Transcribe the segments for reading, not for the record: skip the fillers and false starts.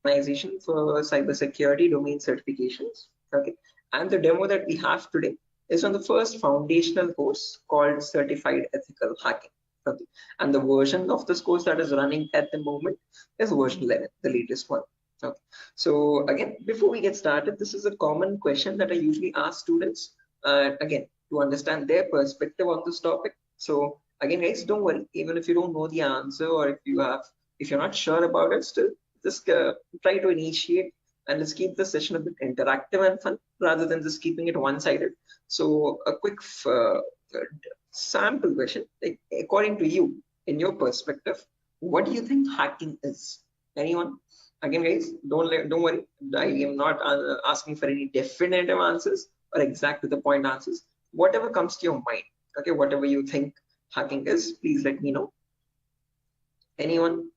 organization for cybersecurity domain certifications. Okay, and the demo that we have today is on the first foundational course called Certified Ethical Hacking. Okay, and the version of this course that is running at the moment is version 11, the latest one. Okay, so again, before we get started, this is a common question that I usually ask students. Again, to understand their perspective on this topic. So again, guys, don't worry, even if you don't know the answer or if you're not sure about it, still just try to initiate, and let's keep the session a bit interactive and fun rather than just keeping it one-sided. So a quick sample question, like, according to you, in your perspective, what do you think hacking is? Anyone? Again, guys, don't worry, I am not asking for any definitive answers or exact to the point answers. Whatever comes to your mind, okay, whatever you think hacking is, please let me know. Anyone?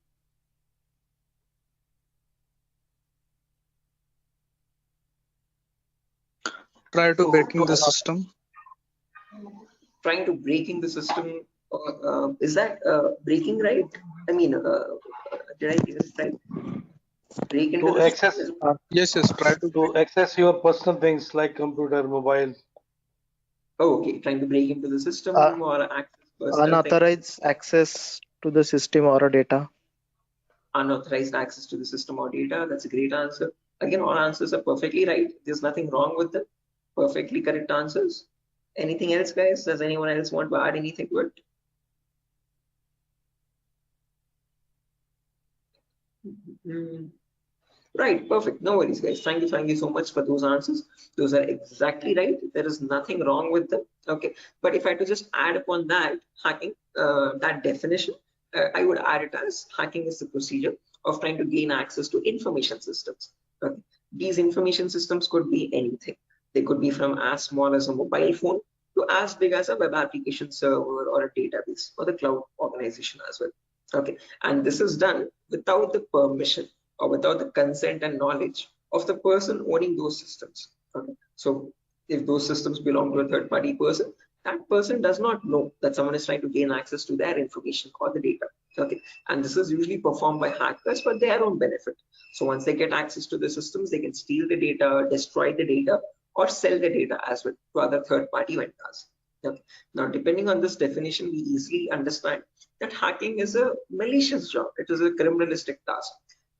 Try to breaking the system. Trying to breaking the system. Is that breaking right? I mean, did I get it right? Break into To the access system? Yes, try to to access your personal things like computer, mobile. Oh, okay. Trying to break into the system Uh, or access personal things. Unauthorized access to the system or data. Unauthorized access to the system or data. That's a great answer. Again, all answers are perfectly right. There's nothing wrong with them. Perfectly correct answers. Anything else, guys? Does anyone else want to add anything to it? Right, perfect. No worries, guys. Thank you so much for those answers. Those are exactly right. There is nothing wrong with them. Okay, but if I had to just add upon that hacking, that definition, I would add it as hacking is the procedure of trying to gain access to information systems. Okay, these information systems could be anything. They could be from as small as a mobile phone to as big as a web application server or a database or the cloud organization as well. Okay, and this is done without the permission or without the consent and knowledge of the person owning those systems. Okay, so if those systems belong to a third party person, that person does not know that someone is trying to gain access to their information or the data. Okay, and this is usually performed by hackers for their own benefit. So once they get access to the systems, they can steal the data, destroy the data, or sell the data as well to other third party vendors. Okay. Now, depending on this definition, we easily understand that hacking is a malicious job. It is a criminalistic task.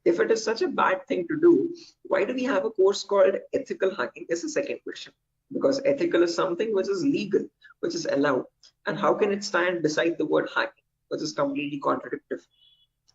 If it is such a bad thing to do, why do we have a course called ethical hacking? Is the second question. Because ethical is something which is legal, which is allowed. And how can it stand beside the word hacking, which is completely contradictory?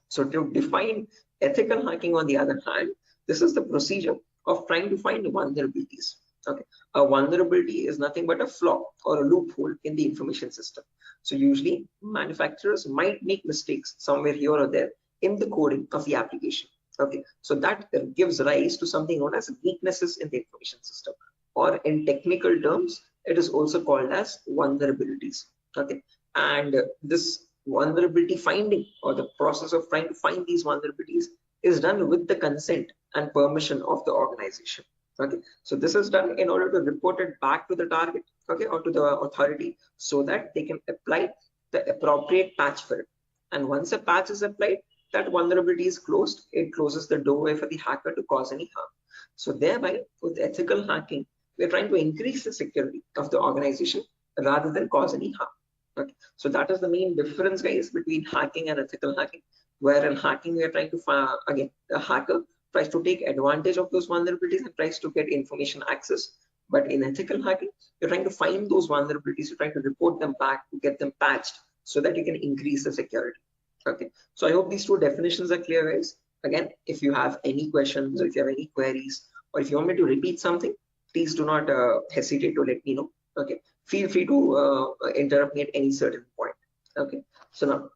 So to define ethical hacking, on the other hand, this is the procedure of trying to find vulnerabilities. Okay, a vulnerability is nothing but a flaw or a loophole in the information system. So usually manufacturers might make mistakes somewhere here or there in the coding of the application. Okay, so that gives rise to something known as weaknesses in the information system, or in technical terms, it is also called as vulnerabilities. Okay, and this vulnerability finding, or the process of trying to find these vulnerabilities, is done with the consent and permission of the organization. Okay, so this is done in order to report it back to the target, okay, or to the authority, so that they can apply the appropriate patch for it. And once a patch is applied, that vulnerability is closed. It closes the doorway for the hacker to cause any harm. So thereby, with ethical hacking, we're trying to increase the security of the organization rather than cause any harm. Okay, so that is the main difference, guys, between hacking and ethical hacking. Where in hacking, we are trying to find, again, the hacker tries to take advantage of those vulnerabilities and tries to get information access. But in ethical hacking, you're trying to find those vulnerabilities, you're trying to report them back to get them patched so that you can increase the security. Okay, so I hope these two definitions are clear, guys. Again, if you have any questions or if you have any queries, or if you want me to repeat something, please do not hesitate to let me know. Okay, feel free to interrupt me at any certain point. Okay, so now,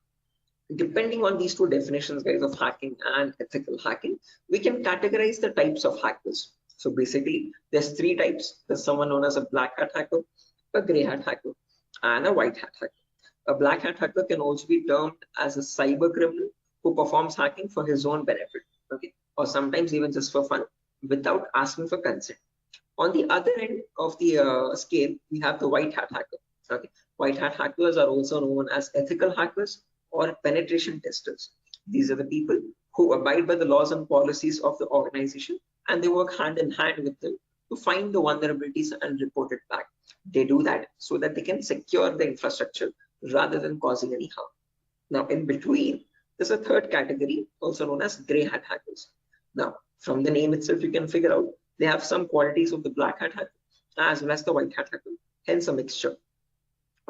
depending on these two definitions, guys, of hacking and ethical hacking, we can categorize the types of hackers. So basically, there's three types. There's someone known as a black hat hacker, a gray hat hacker, and a white hat hacker. A black hat hacker can also be termed as a cyber criminal who performs hacking for his own benefit, okay, or sometimes even just for fun, without asking for consent. On the other end of the scale, we have the white hat hacker. Okay, white hat hackers are also known as ethical hackers or penetration testers. These are the people who abide by the laws and policies of the organization, and they work hand in hand with them to find the vulnerabilities and report it back. They do that so that they can secure the infrastructure rather than causing any harm. Now, in between, there's a third category, also known as gray hat hackers. Now, from the name itself, you can figure out they have some qualities of the black hat hacker as well as the white hat hacker, hence a mixture.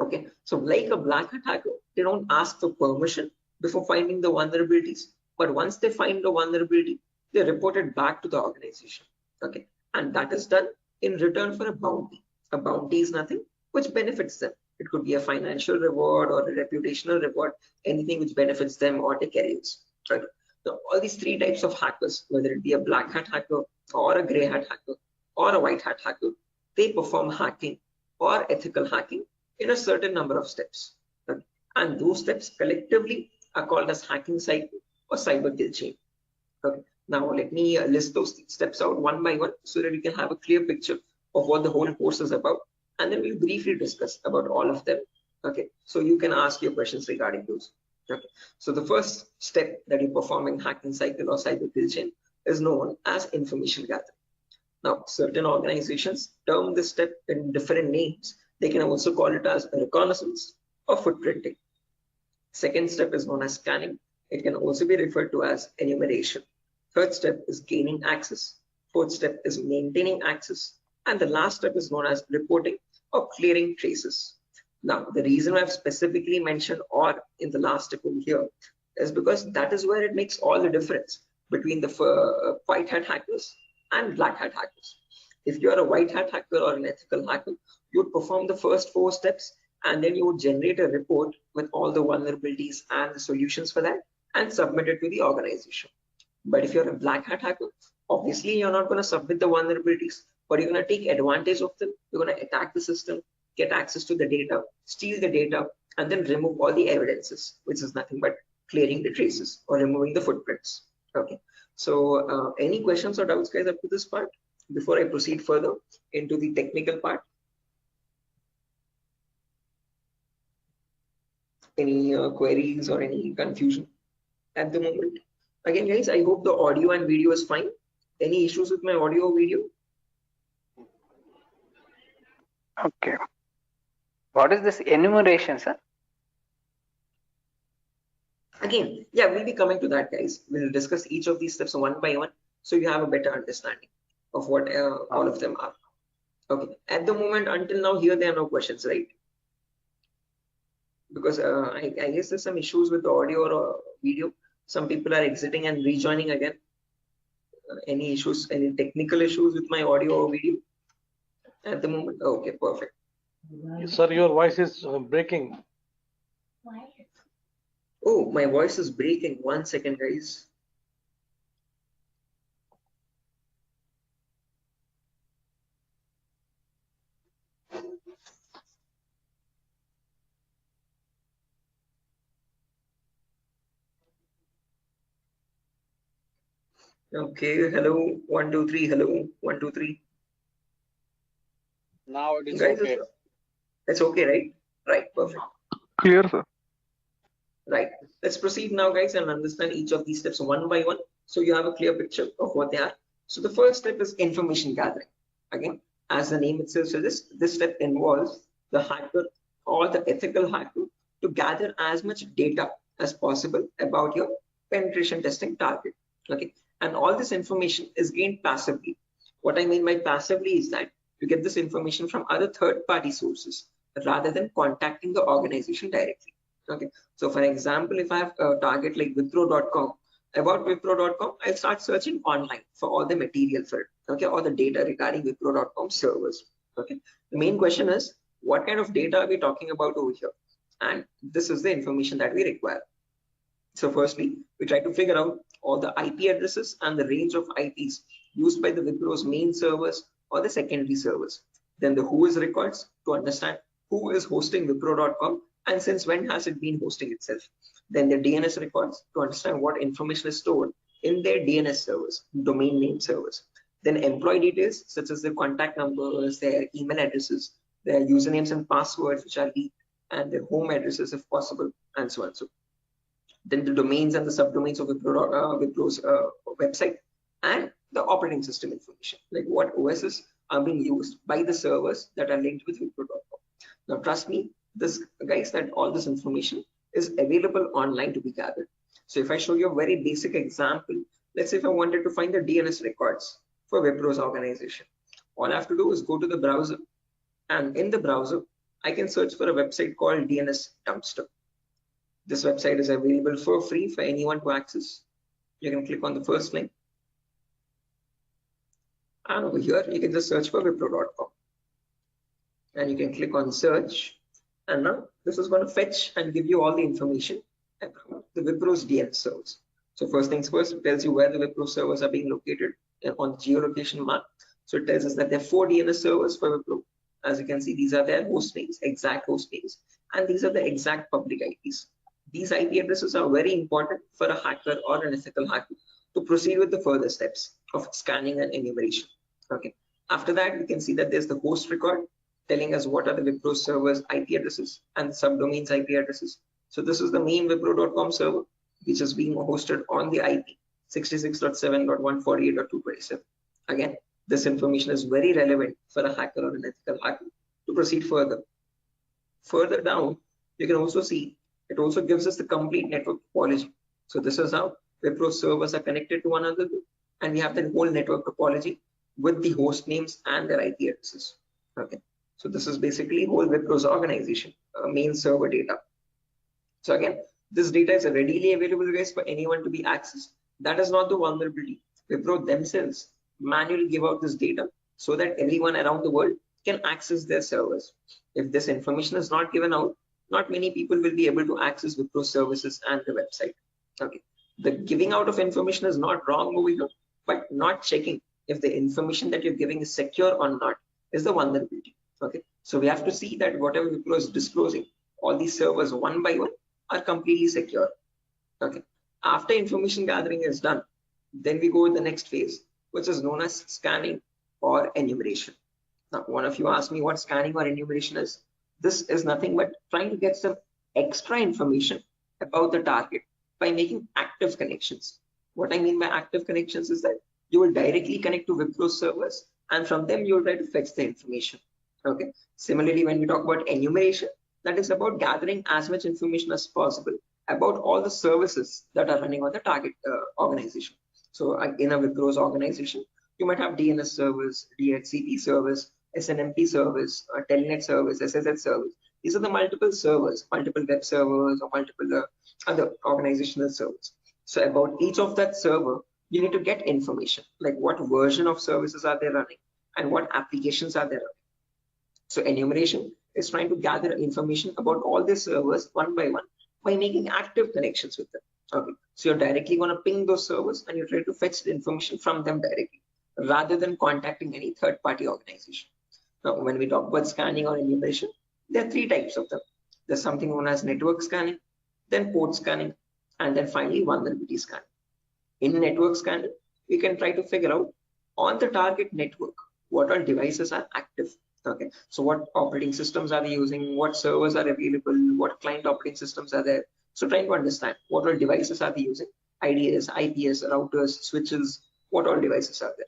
Okay, so like a black hat hacker, they don't ask for permission before finding the vulnerabilities, but once they find the vulnerability, they report it back to the organization. Okay, and that is done in return for a bounty. A bounty is nothing which benefits them. It could be a financial reward or a reputational reward, anything which benefits them or their careers. Right? So all these three types of hackers, whether it be a black hat hacker or a gray hat hacker or a white hat hacker, they perform hacking or ethical hacking in a certain number of steps. Right? And those steps collectively are called as hacking cycle or cyber kill chain. Okay. Now let me list those steps out one by one so that you can have a clear picture of what the whole course is about, and then we'll briefly discuss about all of them. Okay, so you can ask your questions regarding those. Okay, so the first step that you perform in hacking cycle or cyber kill chain is known as information gathering. Now, certain organizations term this step in different names. They can also call it as reconnaissance or footprinting. Second step is known as scanning. It can also be referred to as enumeration. Third step is gaining access. Fourth step is maintaining access. And the last step is known as reporting or clearing traces. Now, the reason I've specifically mentioned "or" in the last step over here is because that is where it makes all the difference between the white hat hackers and black hat hackers. If you're a white hat hacker or an ethical hacker, you would perform the first 4 steps and then you would generate a report with all the vulnerabilities and the solutions for that and submit it to the organization. But if you're a black hat hacker, obviously you're not going to submit the vulnerabilities, but you're going to take advantage of them. You're going to attack the system, get access to the data, steal the data, and then remove all the evidences, which is nothing but clearing the traces or removing the footprints. Okay. So any questions or doubts, guys, up to this part before I proceed further into the technical part? Any queries or any confusion at the moment? Again, guys, I hope the audio and video is fine. Any issues with my audio or video? Okay. What is this enumeration, sir? Again, yeah, we'll be coming to that, guys. We'll discuss each of these steps one by one so you have a better understanding of what all of them are. Okay. At the moment, until now, here there are no questions, right? Because I guess there's some issues with the audio or video. Some people are exiting and rejoining again. Any issues, any technical issues with my audio or video at the moment? Okay, perfect. Sir, your voice is breaking. Oh, my voice is breaking. 1 second, guys. Okay, hello, 1 2 3, hello, 1 2 3. Now it is Guys, okay. it's okay, right? Right, perfect. Clear, sir. Right. Let's proceed now, guys, and understand each of these steps one by one so you have a clear picture of what they are. So the first step is information gathering. Again, as the name itself suggests, this step involves the hacker or the ethical hacker to gather as much data as possible about your penetration testing target. Okay, and all this information is gained passively. What I mean by passively is that you get this information from other third-party sources rather than contacting the organization directly. Okay, so for example, if I have a target like Wipro.com, about Wipro.com, I'll start searching online for all the material for it. Okay, all the data regarding Wipro.com servers. Okay, the main question is, what kind of data are we talking about over here? And this is the information that we require. So firstly, we try to figure out all the IP addresses and the range of IPs used by the Wipro's main servers or the secondary servers. Then the whois records to understand who is hosting Wipro.com and since when has it been hosting itself. Then the DNS records to understand what information is stored in their DNS servers, domain name servers. Then employee details such as their contact numbers, their email addresses, their usernames and passwords which are leaked, and their home addresses if possible, and so on. So then the domains and the subdomains of Wipro's website, and the operating system information, like what OSs are being used by the servers that are linked with Wipro.com. Now, trust me, this guys, that all this information is available online to be gathered. So if I show you a very basic example, let's say if I wanted to find the DNS records for Wipro's organization, all I have to do is go to the browser, and in the browser, I can search for a website called DNS Dumpster. This website is available for free for anyone to access. You can click on the first link, and over here you can just search for Wipro.com, and you can click on search, and now this is going to fetch and give you all the information about the Wipro's DNS servers. So first things first, it tells you where the Wipro servers are being located on the geolocation map. So it tells us that there are 4 DNS servers for Wipro. As you can see, these are their host names, exact host names, and these are the exact public IPs. These IP addresses are very important for a hacker or an ethical hacker to proceed with the further steps of scanning and enumeration. Okay. After that, we can see that there's the host record telling us what are the Wipro servers IP addresses and the subdomains IP addresses. So this is the main Wipro.com server, which is being hosted on the IP 66.7.148.227. Again, this information is very relevant for a hacker or an ethical hacker to proceed further. Further down, you can also see it also gives us the complete network topology. So this is how Wipro servers are connected to one another, and we have the whole network topology with the host names and their IP addresses. Okay, so this is basically whole Wipro's organization main server data. So again, this data is readily available, guys, for anyone to be accessed. That is not the vulnerability. Wipro themselves manually give out this data so that everyone around the world can access their servers. If this information is not given out, not many people will be able to access Wipro services and the website. Okay, the giving out of information is not wrong over here, but not checking if the information that you're giving is secure or not is the vulnerability. Okay, so we have to see that whatever Wipro is disclosing, all these servers one by one are completely secure. Okay, after information gathering is done, then we go to the next phase, which is known as scanning or enumeration. Now, one of you asked me what scanning or enumeration is. This is nothing but trying to get some extra information about the target by making active connections. What I mean by active connections is that you will directly connect to Wipro servers, and from them you will try to fetch the information. Okay. Similarly, when we talk about enumeration, that is about gathering as much information as possible about all the services that are running on the target organization. So in a Wipro's organization, you might have DNS servers, DHCP servers, SNMP servers, Telnet servers, SSH servers. These are the multiple servers, multiple web servers, or multiple other organizational servers. So about each of that server, you need to get information, like what version of services are they running and what applications are they running. So enumeration is trying to gather information about all the servers one by one by making active connections with them. Okay, so you're directly going to ping those servers and you try to fetch the information from them directly rather than contacting any third-party organization. Now, when we talk about scanning or enumeration, there are 3 types of them. There's something known as network scanning, then port scanning, and then finally vulnerability scanning. In network scanning, we can try to figure out on the target network what all devices are active. Okay, so what operating systems are they using, what servers are available, what client operating systems are there. So trying to understand what all devices are they using, IDS, IPS, routers, switches, what all devices are there.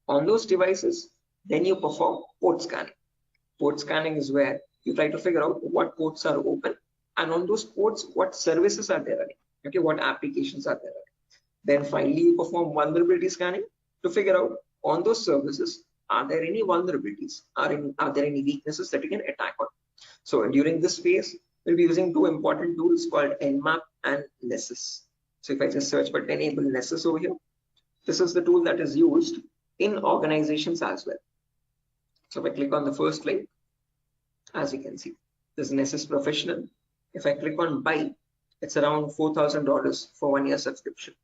On those devices, then you perform port scanning. Port scanning is where you try to figure out what ports are open, and on those ports, what services are there running. Okay, what applications are there running. Then finally, you perform vulnerability scanning to figure out on those services, are there any vulnerabilities? Are there any weaknesses that you can attack on? So during this phase, we'll be using 2 important tools called Nmap and Nessus. So if I just search for enable Nessus over here, this is the tool that is used in organizations as well. So if I click on the first link, as you can see, this Nessus Professional. If I click on buy, it's around $4,000 for 1 year subscription.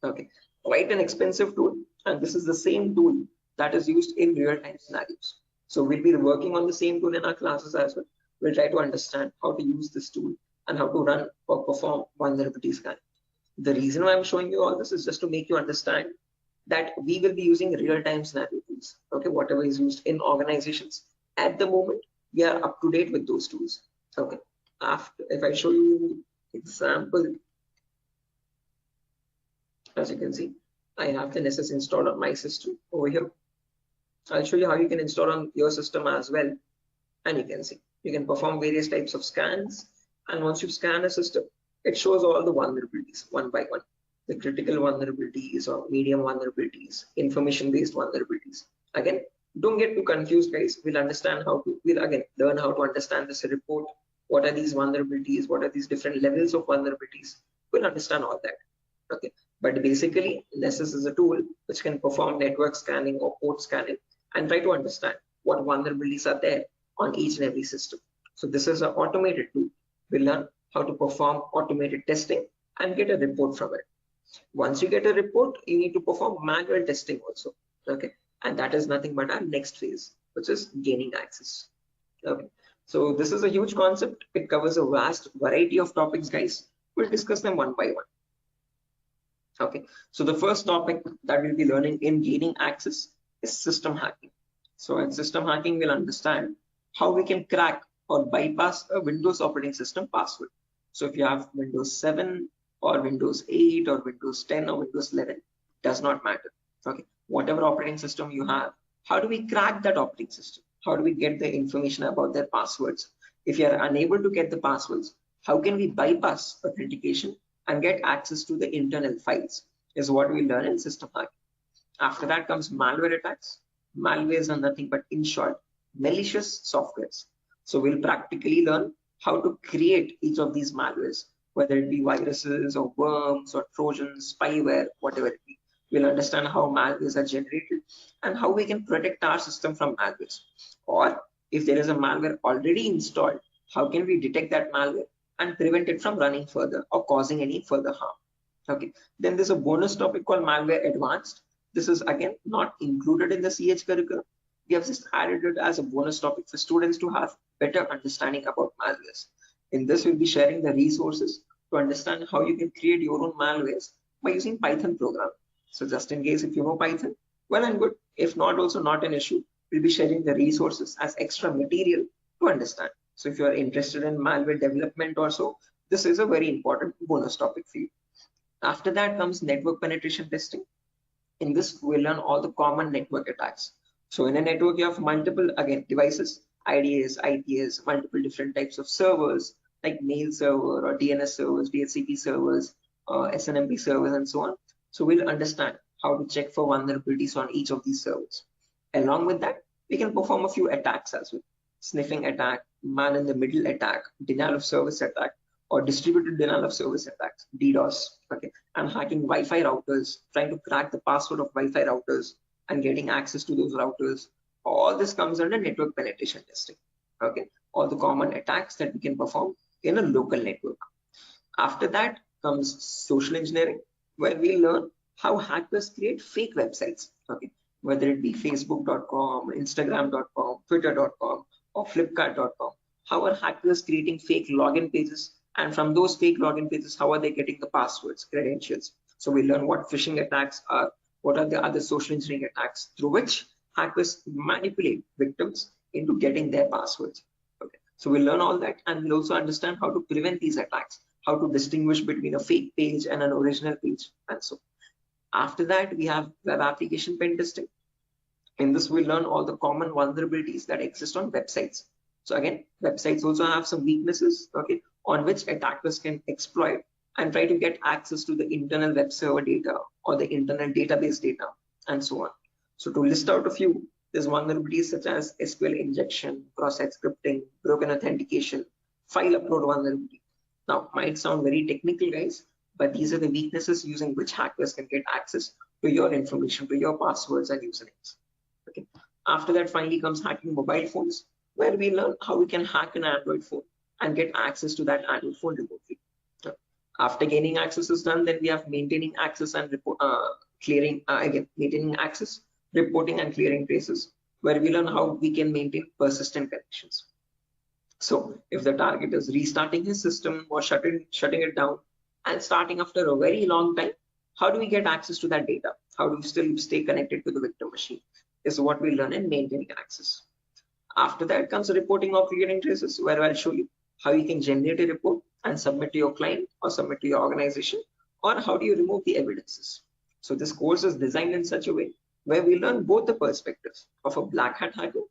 Okay, quite an expensive tool, and this is the same tool that is used in real-time scenarios. So we'll be working on the same tool in our classes as well. We'll try to understand how to use this tool and how to run or perform vulnerability scanning. The reason why I'm showing you all this is just to make you understand that we will be using real-time scenario tools. Okay, whatever is used in organizations at the moment, we are up to date with those tools. Okay, after if I show you example As you can see, I have the NSS installed on my system over here. I'll show you how you can install on your system as well. And you can see, you can perform various types of scans. And once you scan a system, it shows all the vulnerabilities one by one. The critical vulnerabilities or medium vulnerabilities, information-based vulnerabilities. Again, don't get too confused, guys. We'll again learn how to understand this report. What are these vulnerabilities? What are these different levels of vulnerabilities? We'll understand all that. Okay. But basically, NSS is a tool which can perform network scanning or port scanning and try to understand what vulnerabilities are there on each and every system. So this is an automated tool. We'll learn how to perform automated testing and get a report from it. Once you get a report, you need to perform manual testing also. Okay. And that is nothing but our next phase, which is gaining access. Okay. So this is a huge concept. It covers a vast variety of topics, guys. We'll discuss them one by one. Okay. So the first topic that we'll be learning in gaining access is system hacking. So in system hacking, we'll understand how we can crack or bypass a Windows operating system password. So if you have Windows 7 or Windows 8 or Windows 10 or Windows 11, does not matter. Okay. Whatever operating system you have, how do we crack that operating system? How do we get the information about their passwords? If you are unable to get the passwords, how can we bypass authentication and get access to the internal files is what we learn in system hacking. After that comes malware attacks. Malwares are nothing but, in short, malicious softwares. So we'll practically learn how to create each of these malwares, whether it be viruses or worms or trojans, spyware, whatever it be. We'll understand how malwares are generated and how we can protect our system from malwares. Or if there is a malware already installed, how can we detect that malware and prevent it from running further or causing any further harm. Okay. Then there's a bonus topic called malware advanced. This is again not included in the CH curriculum. We have just added it as a bonus topic for students to have better understanding about malwares. In this, we'll be sharing the resources to understand how you can create your own malwares by using Python program. So just in case if you know Python, well and good. If not, also not an issue. We'll be sharing the resources as extra material to understand. So if you are interested in malware development also, this is a very important bonus topic for you. After that comes network penetration testing. In this, we'll learn all the common network attacks. So in a network, you have multiple, again, devices, IDS, IPS, multiple different types of servers, like mail server or DNS servers, DHCP servers, SNMP servers, and so on. So we'll understand how to check for vulnerabilities on each of these servers. Along with that, we can perform a few attacks as well. Sniffing attack, man-in-the-middle attack, denial of service attack, or distributed denial of service attacks, DDoS, okay, and hacking Wi-Fi routers, trying to crack the password of Wi-Fi routers and getting access to those routers. All this comes under network penetration testing, okay, all the common attacks that we can perform in a local network. After that comes social engineering, where we learn how hackers create fake websites, okay, whether it be facebook.com, instagram.com, twitter.com, or flipkart.com. How are hackers creating fake login pages? And from those fake login pages, how are they getting the passwords, credentials? So we learn what phishing attacks are, what are the other social engineering attacks through which hackers manipulate victims into getting their passwords. Okay. So we'll learn all that, and we'll also understand how to prevent these attacks, how to distinguish between a fake page and an original page, and so. After that, we have web application pen testing. In this, we'll learn all the common vulnerabilities that exist on websites. So again, websites also have some weaknesses, okay, on which attackers can exploit and try to get access to the internal web server data or the internal database data, and so on. So to list out a few, there's vulnerabilities such as SQL injection, cross-site scripting, broken authentication, file upload vulnerability. Now, might sound very technical, guys, but these are the weaknesses using which hackers can get access to your information, to your passwords and usernames. Okay. After that, finally comes hacking mobile phones, where we learn how we can hack an Android phone and get access to that Android phone remotely. After gaining access is done, then we have maintaining access and maintaining access, reporting and clearing traces, where we learn how we can maintain persistent connections. So if the target is restarting his system or shutting it down and starting after a very long time, how do we get access to that data? How do we still stay connected to the victim machine? Is what we learn in maintaining access. After that comes reporting or clearing traces, where I'll show you how you can generate a report and submit to your client or submit to your organization, or how do you remove the evidences. So this course is designed in such a way where we learn both the perspectives of a black hat hacker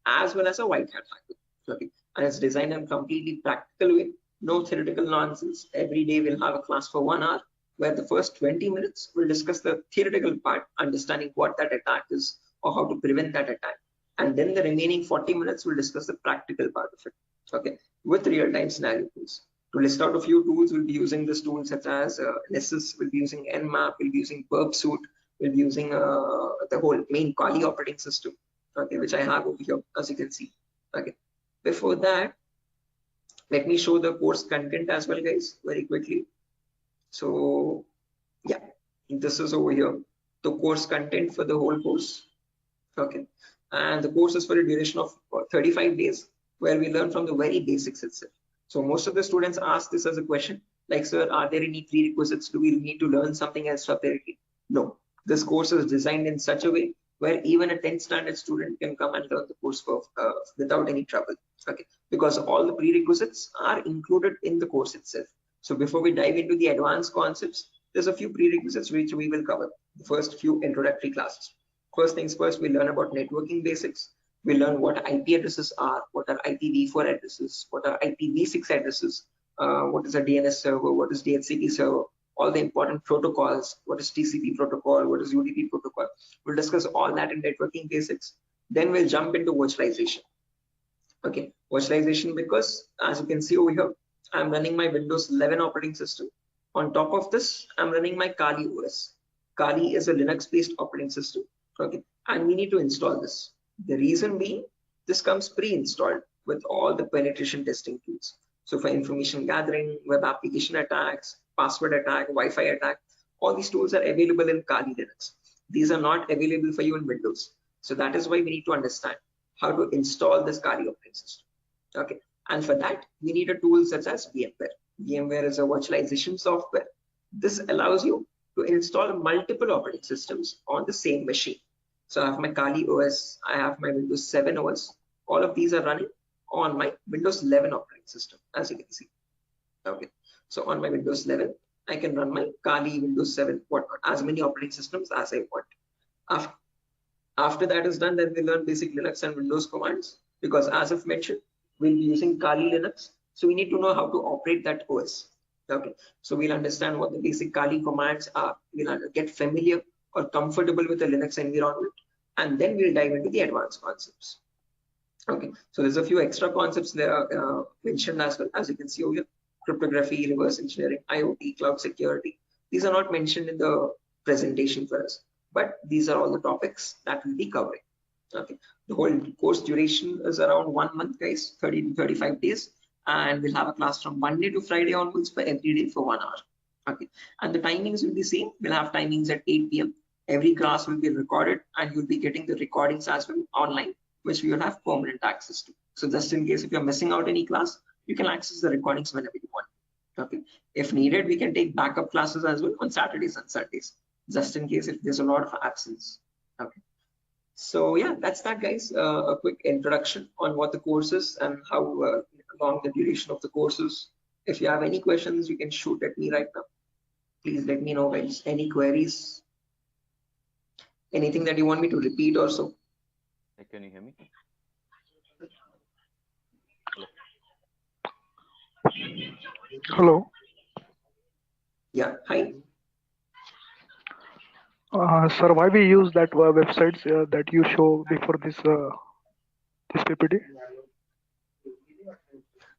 as well as a white hat hacker. Okay. And it's designed in a completely practical way, no theoretical nonsense. Every day we'll have a class for 1 hour where the first 20 minutes we'll discuss the theoretical part, understanding what that attack is or how to prevent that attack. And then the remaining 40 minutes we'll discuss the practical part of it, okay, with real-time scenario tools. To list out a few tools, we'll be using this tool such as Nessus, we'll be using Nmap, we'll be using Burpsuit, we'll be using the whole main Kali operating system, okay, which I have over here, as you can see. Okay. Before that, let me show the course content as well, guys, very quickly. So yeah, this is over here, the course content for the whole course. Okay. And the course is for a duration of 35 days, where we learn from the very basics itself. So most of the students ask this as a question, like, sir, are there any prerequisites? Do we need to learn something else separately? No, this course is designed in such a way where even a 10th standard student can come and learn the course for, without any trouble, okay, because all the prerequisites are included in the course itself. So before we dive into the advanced concepts, there's a few prerequisites which we will cover, the first few introductory classes. First things first, we learn about networking basics. We learn what IP addresses are, what are IPv4 addresses, what are IPv6 addresses, what is a DNS server, what is DHCP server, all the important protocols, what is TCP protocol, what is UDP protocol. We'll discuss all that in networking basics. Then we'll jump into virtualization. Okay, virtualization, because as you can see over here, I'm running my Windows 11 operating system. On top of this, I'm running my Kali OS. Kali is a Linux-based operating system. Okay, and we need to install this. The reason being, this comes pre-installed with all the penetration testing tools. So for information gathering, web application attacks, password attack, Wi-Fi attack, all these tools are available in Kali Linux. These are not available for you in Windows. So that is why we need to understand how to install this Kali operating system. Okay, and for that, we need a tool such as VMware. VMware is a virtualization software. This allows you to install multiple operating systems on the same machine. So I have my Kali OS, I have my Windows 7 OS. All of these are running on my Windows 11 operating system, as you can see. Okay, so on my Windows 11, I can run my Kali, Windows 7, whatnot, as many operating systems as I want. After that is done, then we learn basic Linux and Windows commands, because as I've mentioned, we'll be using Kali Linux. So we need to know how to operate that OS. Okay, so we'll understand what the basic Kali commands are. We'll get familiar or comfortable with the Linux environment, and then we'll dive into the advanced concepts. Okay, so there's a few extra concepts there mentioned as well, as you can see over here: cryptography, reverse engineering, IoT, cloud security. These are not mentioned in the presentation for us, but these are all the topics that we'll be covering. Okay, the whole course duration is around 1 month, guys, 30 to 35 days, and we'll have a class from Monday to Friday onwards for every day for 1 hour. Okay, and the timings will be same. We'll have timings at 8 p.m. Every class will be recorded, and you'll be getting the recordings as well online, which we will have permanent access to. So just in case if you're missing out any class, you can access the recordings whenever you want. Okay, if needed, we can take backup classes as well on Saturdays and Sundays, just in case if there's a lot of absence. Okay, so yeah, that's that, guys. A quick introduction on what the course is and how long the duration of the course is. If you have any questions, you can shoot at me right now. Please let me know, guys. Any queries? Anything that you want me to repeat or so? Can you hear me? Hello. Yeah, hi. Sir, why we use that websites that you show before this PPT?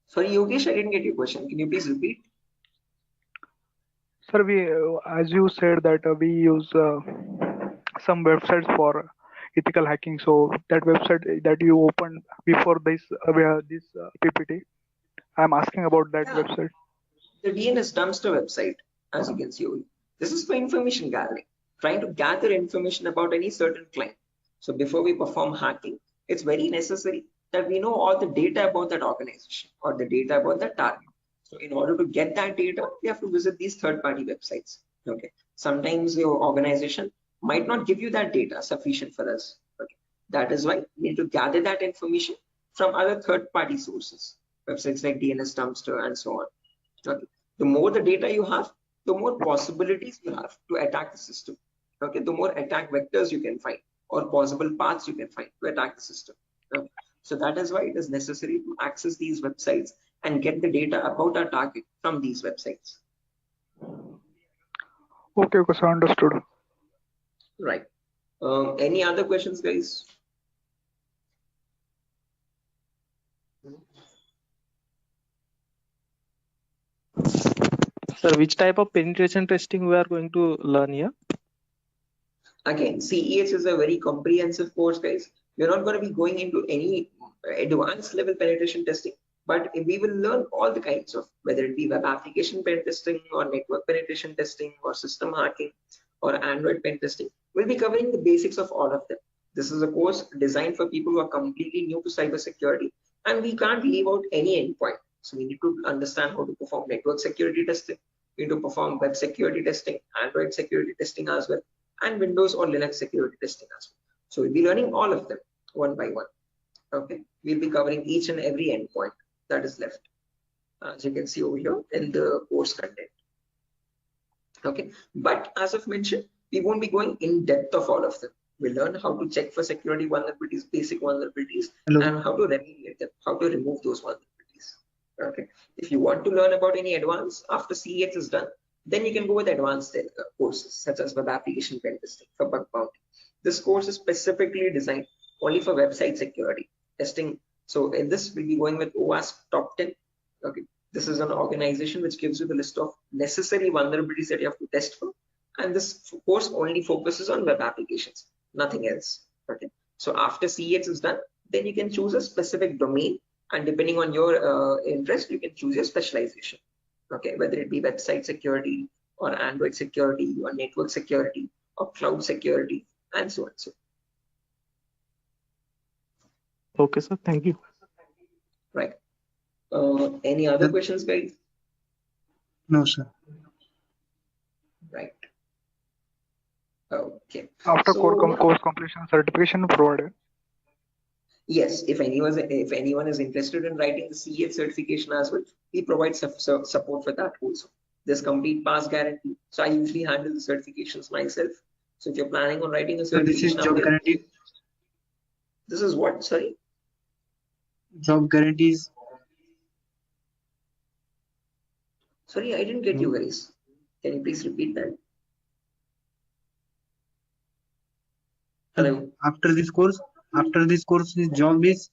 Sorry, Yogesh, I didn't get your question. Can you please repeat? Sir, we as you said that we use some websites for ethical hacking. So that website that you opened before this PPT, I'm asking about that website. The DNS dumpster website, as you can see. This is for information gathering, trying to gather information about any certain client. So before we perform hacking, it's very necessary that we know all the data about that organization or the data about that target. So in order to get that data, we have to visit these third-party websites. Okay, sometimes your organization might not give you that data sufficient for us. Okay, that is why we need to gather that information from other third-party sources, websites like DNS dumpster and so on. Okay, the more the data you have, the more possibilities you have to attack the system. okay, the more attack vectors you can find or possible paths you can find to attack the system. Okay. So that is why it is necessary to access these websites and get the data about our target from these websites. Okay, okay, so understood. Right. Any other questions, guys? Sir, which type of penetration testing we are going to learn here? Again, CEH is a very comprehensive course, guys. We're not going to be going into any advanced level penetration testing, but we will learn all the kinds of, whether it be web application pen testing or network penetration testing or system hacking or Android pen testing. We'll be covering the basics of all of them. This is a course designed for people who are completely new to cybersecurity, and we can't leave out any endpoint. So we need to understand how to perform network security testing. We need to perform web security testing, Android security testing as well, and Windows or Linux security testing as well. So we'll be learning all of them one by one. Okay, we'll be covering each and every endpoint that is left, as you can see over here in the course content. Okay, but as I've mentioned, we won't be going in depth of all of them. We'll learn how to check for security vulnerabilities, basic vulnerabilities, and how to remediate them, how to remove those vulnerabilities. Okay, if you want to learn about any advanced after CEX is done, then you can go with advanced courses such as web application pen testing for bug bounty. This course is specifically designed only for website security testing. So in this, we'll be going with OWASP Top 10. Okay, this is an organization which gives you the list of necessary vulnerabilities that you have to test for. And this course only focuses on web applications, nothing else. Okay, so after CEX is done, then you can choose a specific domain, and depending on your interest, you can choose your specialization. Okay, whether it be website security or Android security or network security or cloud security and so on. So Okay, sir. Thank you. right. Any other questions, guys? No, sir. Right. Okay. After So, course completion, certification provided. yes, if anyone is interested in writing the CEH certification as well, we provide support for that also. There's complete pass guarantee. So I usually handle the certifications myself. So if you're planning on writing a So this certification, is job guarantee. this is what? Sorry. Job guarantees. Sorry, I didn't get you guys. Can you please repeat that? Hello. After this course, his job is.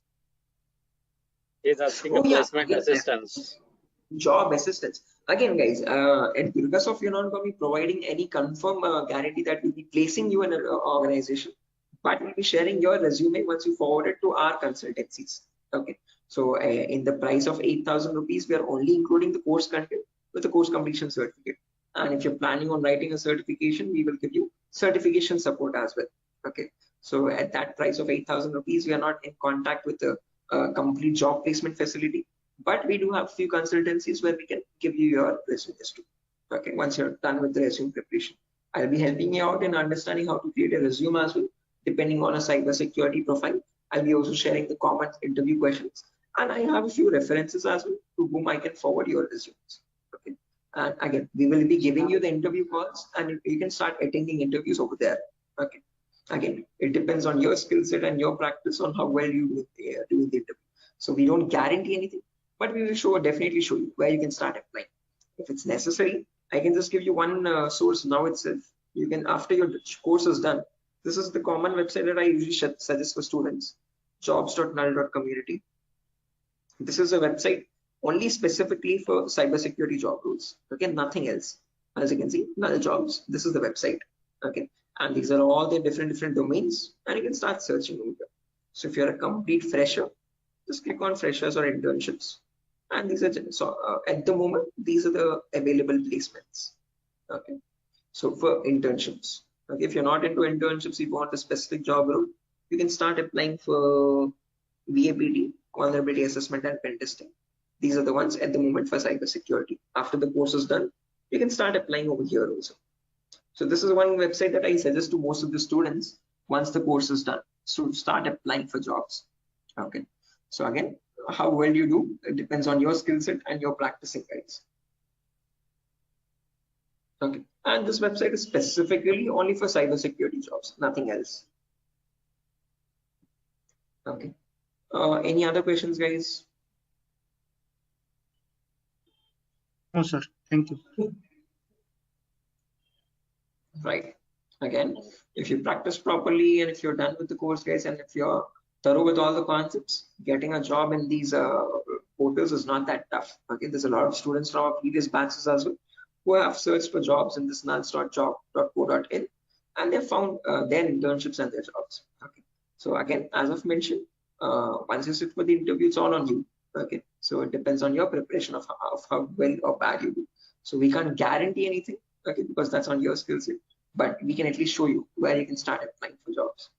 He's asking Oh, a yeah. placement assistance. Job assistance. Again, guys, at Durga, you're not going to be providing any confirm guarantee that we'll be placing you in an organization, but we'll be sharing your resume once you forward it to our consultancies. Okay. So in the price of 8,000 rupees, we are only including the course content with the course completion certificate. And if you're planning on writing a certification, we will give you certification support as well. Okay. So at that price of 8,000 rupees, we are not in contact with the complete job placement facility, but we do have few consultancies where we can give you your resumes too. Okay. Once you're done with the resume preparation, I'll be helping you out in understanding how to create a resume as well, depending on a cybersecurity profile. I'll be also sharing the common interview questions, and I have a few references as well to whom I can forward your resumes. Okay. And again, we will be giving you the interview calls, and you can start attending interviews over there. Okay. Again, it depends on your skill set and your practice on how well you do the interview. So we don't guarantee anything, but we will definitely show you where you can start applying. If it's necessary, I can just give you one source now itself. You can, after your course is done, this is the common website that I usually suggest for students, jobs.null.community. This is a website only specifically for cybersecurity job roles. Okay, nothing else. As you can see, null jobs. This is the website. Okay, and these are all the different domains, and you can start searching over here. So if you're a complete fresher, just click on freshers or internships, and these are at the moment these are the available placements. Okay, so for internships, okay, if you're not into internships, you want a specific job role, you can start applying for VAPT, vulnerability assessment and pen testing. These are the ones at the moment for cybersecurity. After the course is done, you can start applying over here also. So this is one website that I suggest to most of the students once the course is done, so start applying for jobs. Okay. So again, how well you do, it depends on your skill set and your practicing, guys. Okay, and this website is specifically only for cybersecurity jobs, nothing else. Okay. Any other questions, guys? No, sir. Thank you. Right. Again, if you practice properly and if you're done with the course, guys, and if you're thorough with all the concepts, getting a job in these portals is not that tough. Okay, there's a lot of students from our previous batches as well who have searched for jobs in this nuns.job.co.in and they've found their internships and their jobs. Okay, so again, as I've mentioned, once you sit for the interview, it's all on you. Okay, so it depends on your preparation of how well or bad you do. So we can't guarantee anything, okay, because that's on your skill set, but we can at least show you where you can start applying for jobs.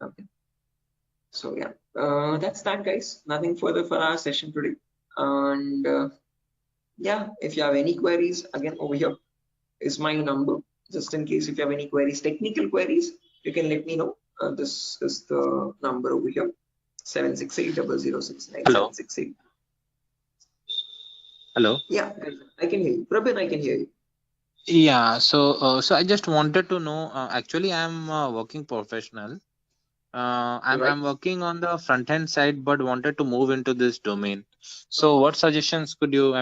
Okay, so yeah, that's that, guys. Nothing further for our session today. And yeah, if you have any queries, again, over here is my number. Just in case if you have any queries, technical queries, you can let me know. This is the number over here, 768-0069. Hello. 768. Hello. Yeah, I can hear you. Prabin, I can hear you. Yeah. So I just wanted to know. Actually, I'm a working professional. I'm working on the front end side, but wanted to move into this domain. So, what suggestions could you,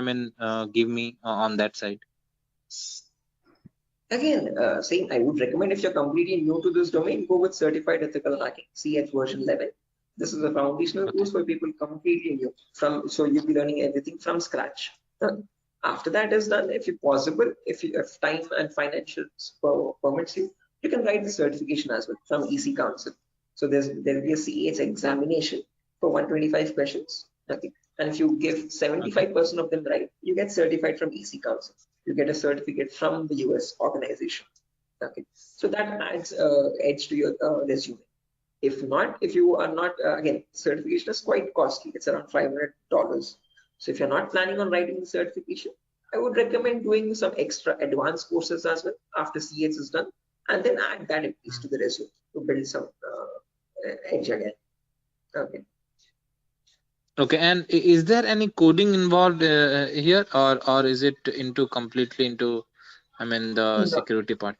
give me on that side? Again, same, I would recommend if you're completely new to this domain, go with Certified Ethical Hacking, CH version 11. This is a foundational course for people completely new. So you'll be learning everything from scratch. After that is done, if possible, if time and financial permits you, you can write the certification as well from EC Council. So there will be a CH examination for 125 questions. Okay, and if you give 75% of them right, you get certified from EC Council. You get a certificate from the US organization. Okay, so that adds edge to your resume. If not, if you are not, again, certification is quite costly. It's around $500. So if you're not planning on writing the certification, I would recommend doing some extra advanced courses as well after CH is done, and then add that at least to the resume to build some edge again. Okay. Okay, and is there any coding involved here, or is it completely into, the security part?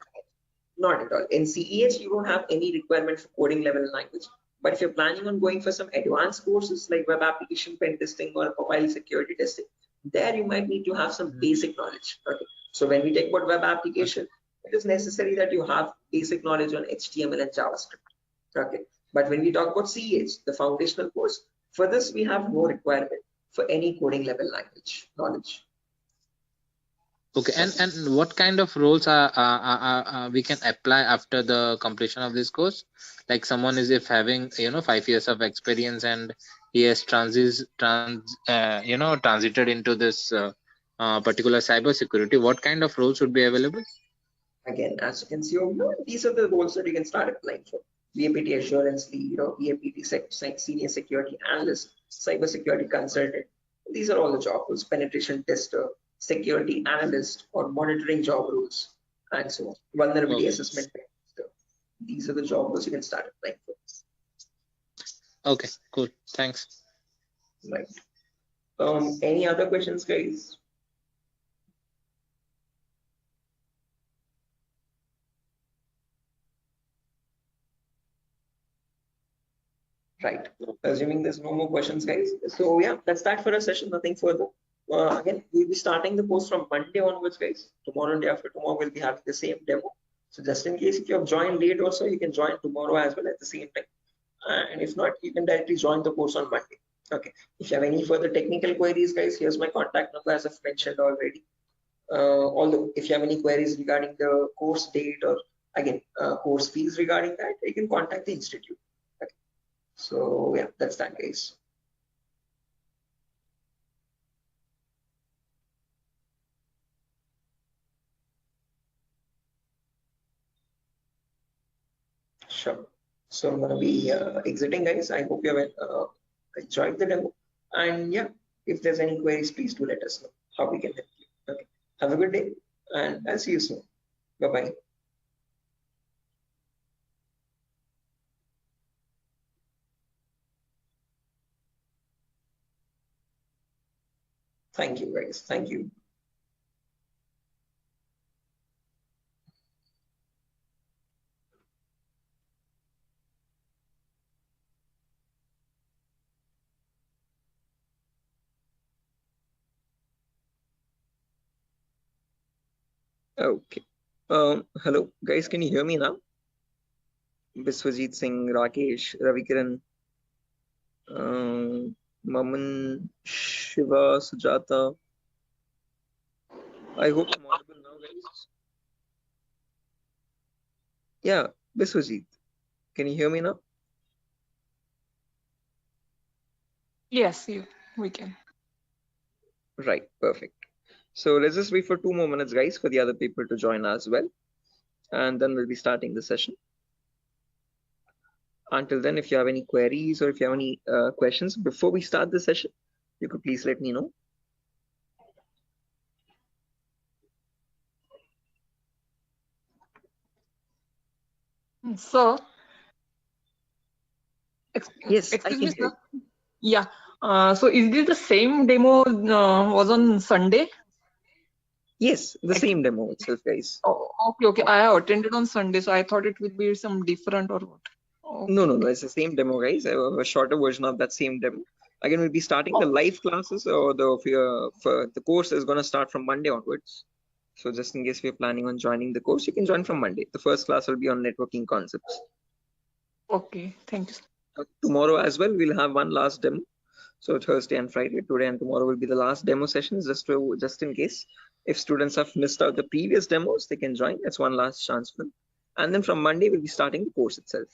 Not at all. In CEH, you don't have any requirement for coding level language. But if you're planning on going for some advanced courses like web application pen testing or mobile security testing, there you might need to have some basic knowledge. Okay. So when we talk about web application, it is necessary that you have basic knowledge on HTML and JavaScript. Okay. But when we talk about CEH, the foundational course, for this we have no requirement for any coding level language knowledge. Okay, and what kind of roles are we can apply after the completion of this course? Like someone is if having 5 years of experience and he has transited into this particular cybersecurity, what kind of roles would be available? Again, as you can see over here, these are the roles that you can start applying for. VAPT assurance lead, VAPT senior security analyst, cybersecurity consultant. These are all the job roles. Penetration tester, security analyst, or monitoring job roles, and so on. Vulnerability assessment tester. These are the job roles you can start applying for. Okay, cool. Thanks. Right. Any other questions, guys? Right. Assuming there's no more questions, guys. So yeah, that's that for a session. Nothing further. Again, we'll be starting the course from Monday onwards, guys. Tomorrow and day after tomorrow, we'll be having the same demo. So just in case if you have joined late also, you can join tomorrow as well at the same time. And if not, you can directly join the course on Monday. Okay. If you have any further technical queries, guys, here's my contact number as I've mentioned already. Although if you have any queries regarding the course date or again course fees regarding that, you can contact the institute. Okay. So yeah, that's that, guys. Sure. So I'm gonna be exiting, guys. I hope you have enjoyed the demo. And yeah, if there's any queries, please do let us know how we can help you. Okay. Have a good day, and I'll see you soon. Bye bye. Thank you, guys. Thank you. Okay. Hello, guys. Can you hear me now? Biswajit Singh, Rakesh, Ravikiran, Maman, Shiva, Sujata. I hope I'm audible now, guys. Yeah, Biswajit. Can you hear me now? Yes, we can. Right, perfect. So let's just wait for 2 more minutes, guys, for the other people to join as well. And then we'll be starting the session. Until then, if you have any queries or if you have any questions before we start the session, you could please let me know. So, Yes, excuse I me, can hear sir. you. Yeah. So is this the same demo was on Sunday? Yes, the same demo itself, guys. Oh, okay. I have attended on Sunday, so I thought it would be some different or what. No, it's the same demo, guys. A shorter version of that same demo. Again, we'll be starting the live classes, or the course is going to start from Monday onwards. So just in case we're planning on joining the course, you can join from Monday. The first class will be on networking concepts. Okay, thank you. Tomorrow as well, we'll have one last demo. So Thursday and Friday, today and tomorrow will be the last demo sessions, just in case if students have missed out the previous demos, they can join. That's one last chance for them. And then from Monday, we'll be starting the course itself.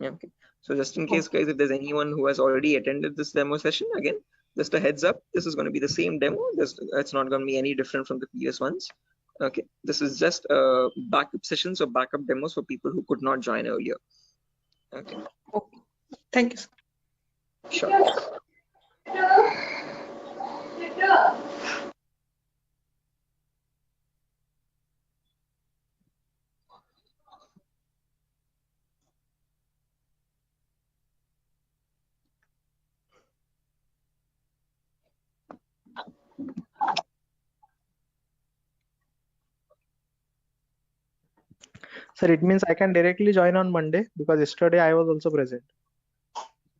Yeah, okay. So just in case, guys, if there's anyone who has already attended this demo session, again, just a heads up, this is going to be the same demo. It's not going to be any different from the previous ones. Okay, this is just backup sessions or backup demos for people who could not join earlier. Okay. Thank you. Sure. Sir, it means I can directly join on Monday because yesterday I was also present.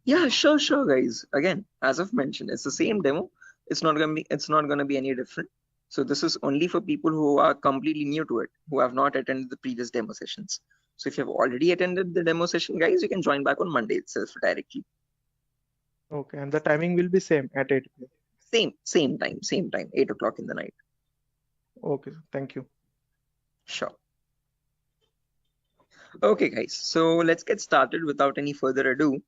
Yeah, sure, guys. Again, as I've mentioned, it's the same demo. It's not gonna be any different. So this is only for people who are completely new to it, who have not attended the previous demo sessions. So if you have already attended the demo session, guys, you can join back on Monday itself directly. Okay, and the timing will be same at 8 p.m. Same time, 8 o'clock in the night. Okay, thank you. Sure. Okay, guys, so let's get started without any further ado.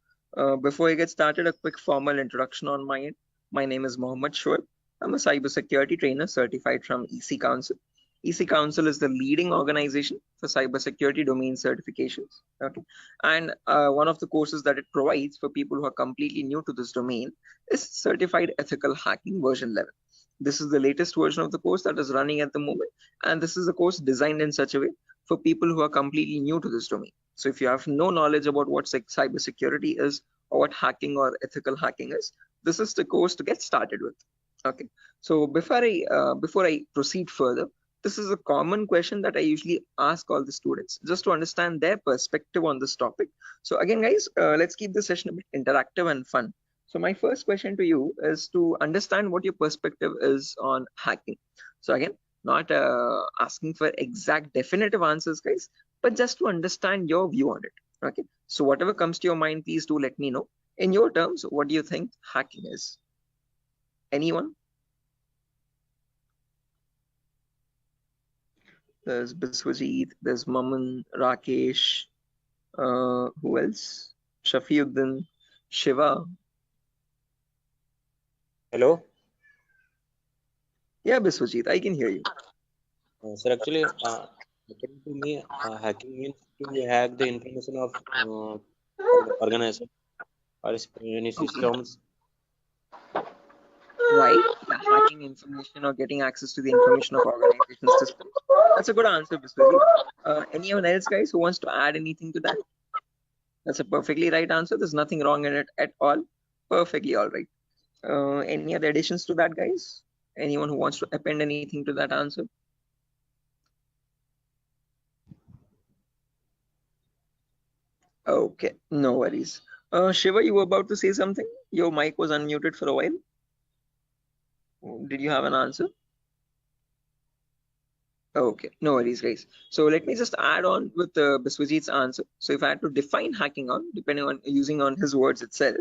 Before I get started, a quick formal introduction on my end. My name is Mohammed Shoaib. I'm a cybersecurity trainer certified from EC Council. EC Council is the leading organization for cybersecurity domain certifications. Okay, and one of the courses that it provides for people who are completely new to this domain is Certified Ethical Hacking version 11. This is the latest version of the course that is running at the moment, and this is a course designed in such a way for people who are completely new to this domain. So if you have no knowledge about what cybersecurity is or what hacking or ethical hacking is, this is the course to get started with. Okay. So before I proceed further, this is a common question that I usually ask all the students just to understand their perspective on this topic. So again, guys, let's keep this session a bit interactive and fun. So my first question to you is to understand what your perspective is on hacking. So again, not asking for exact definitive answers, guys, but just to understand your view on it. Okay, so whatever comes to your mind, please do let me know. In your terms, what do you think hacking is? Anyone? There's Biswajit, there's Maman, Rakesh, who else? Shafiuddin, Shiva. Hello? Yeah, Biswajit, I can hear you. Sir, actually, according to me, hacking means to hack the information of organization or any systems. Right, yeah, hacking information or getting access to the information of organization systems. That's a good answer, Biswajit. Anyone else, guys, who wants to add anything to that? That's a perfectly right answer. There's nothing wrong in it at all. Perfectly all right. Any other additions to that, guys? Anyone who wants to append anything to that answer? Okay, no worries. Shiva, you were about to say something? Your mic was unmuted for a while. Did you have an answer? Okay, no worries, guys. So let me just add on with Biswajit's answer. So if I had to define hacking on, depending on using on his words itself,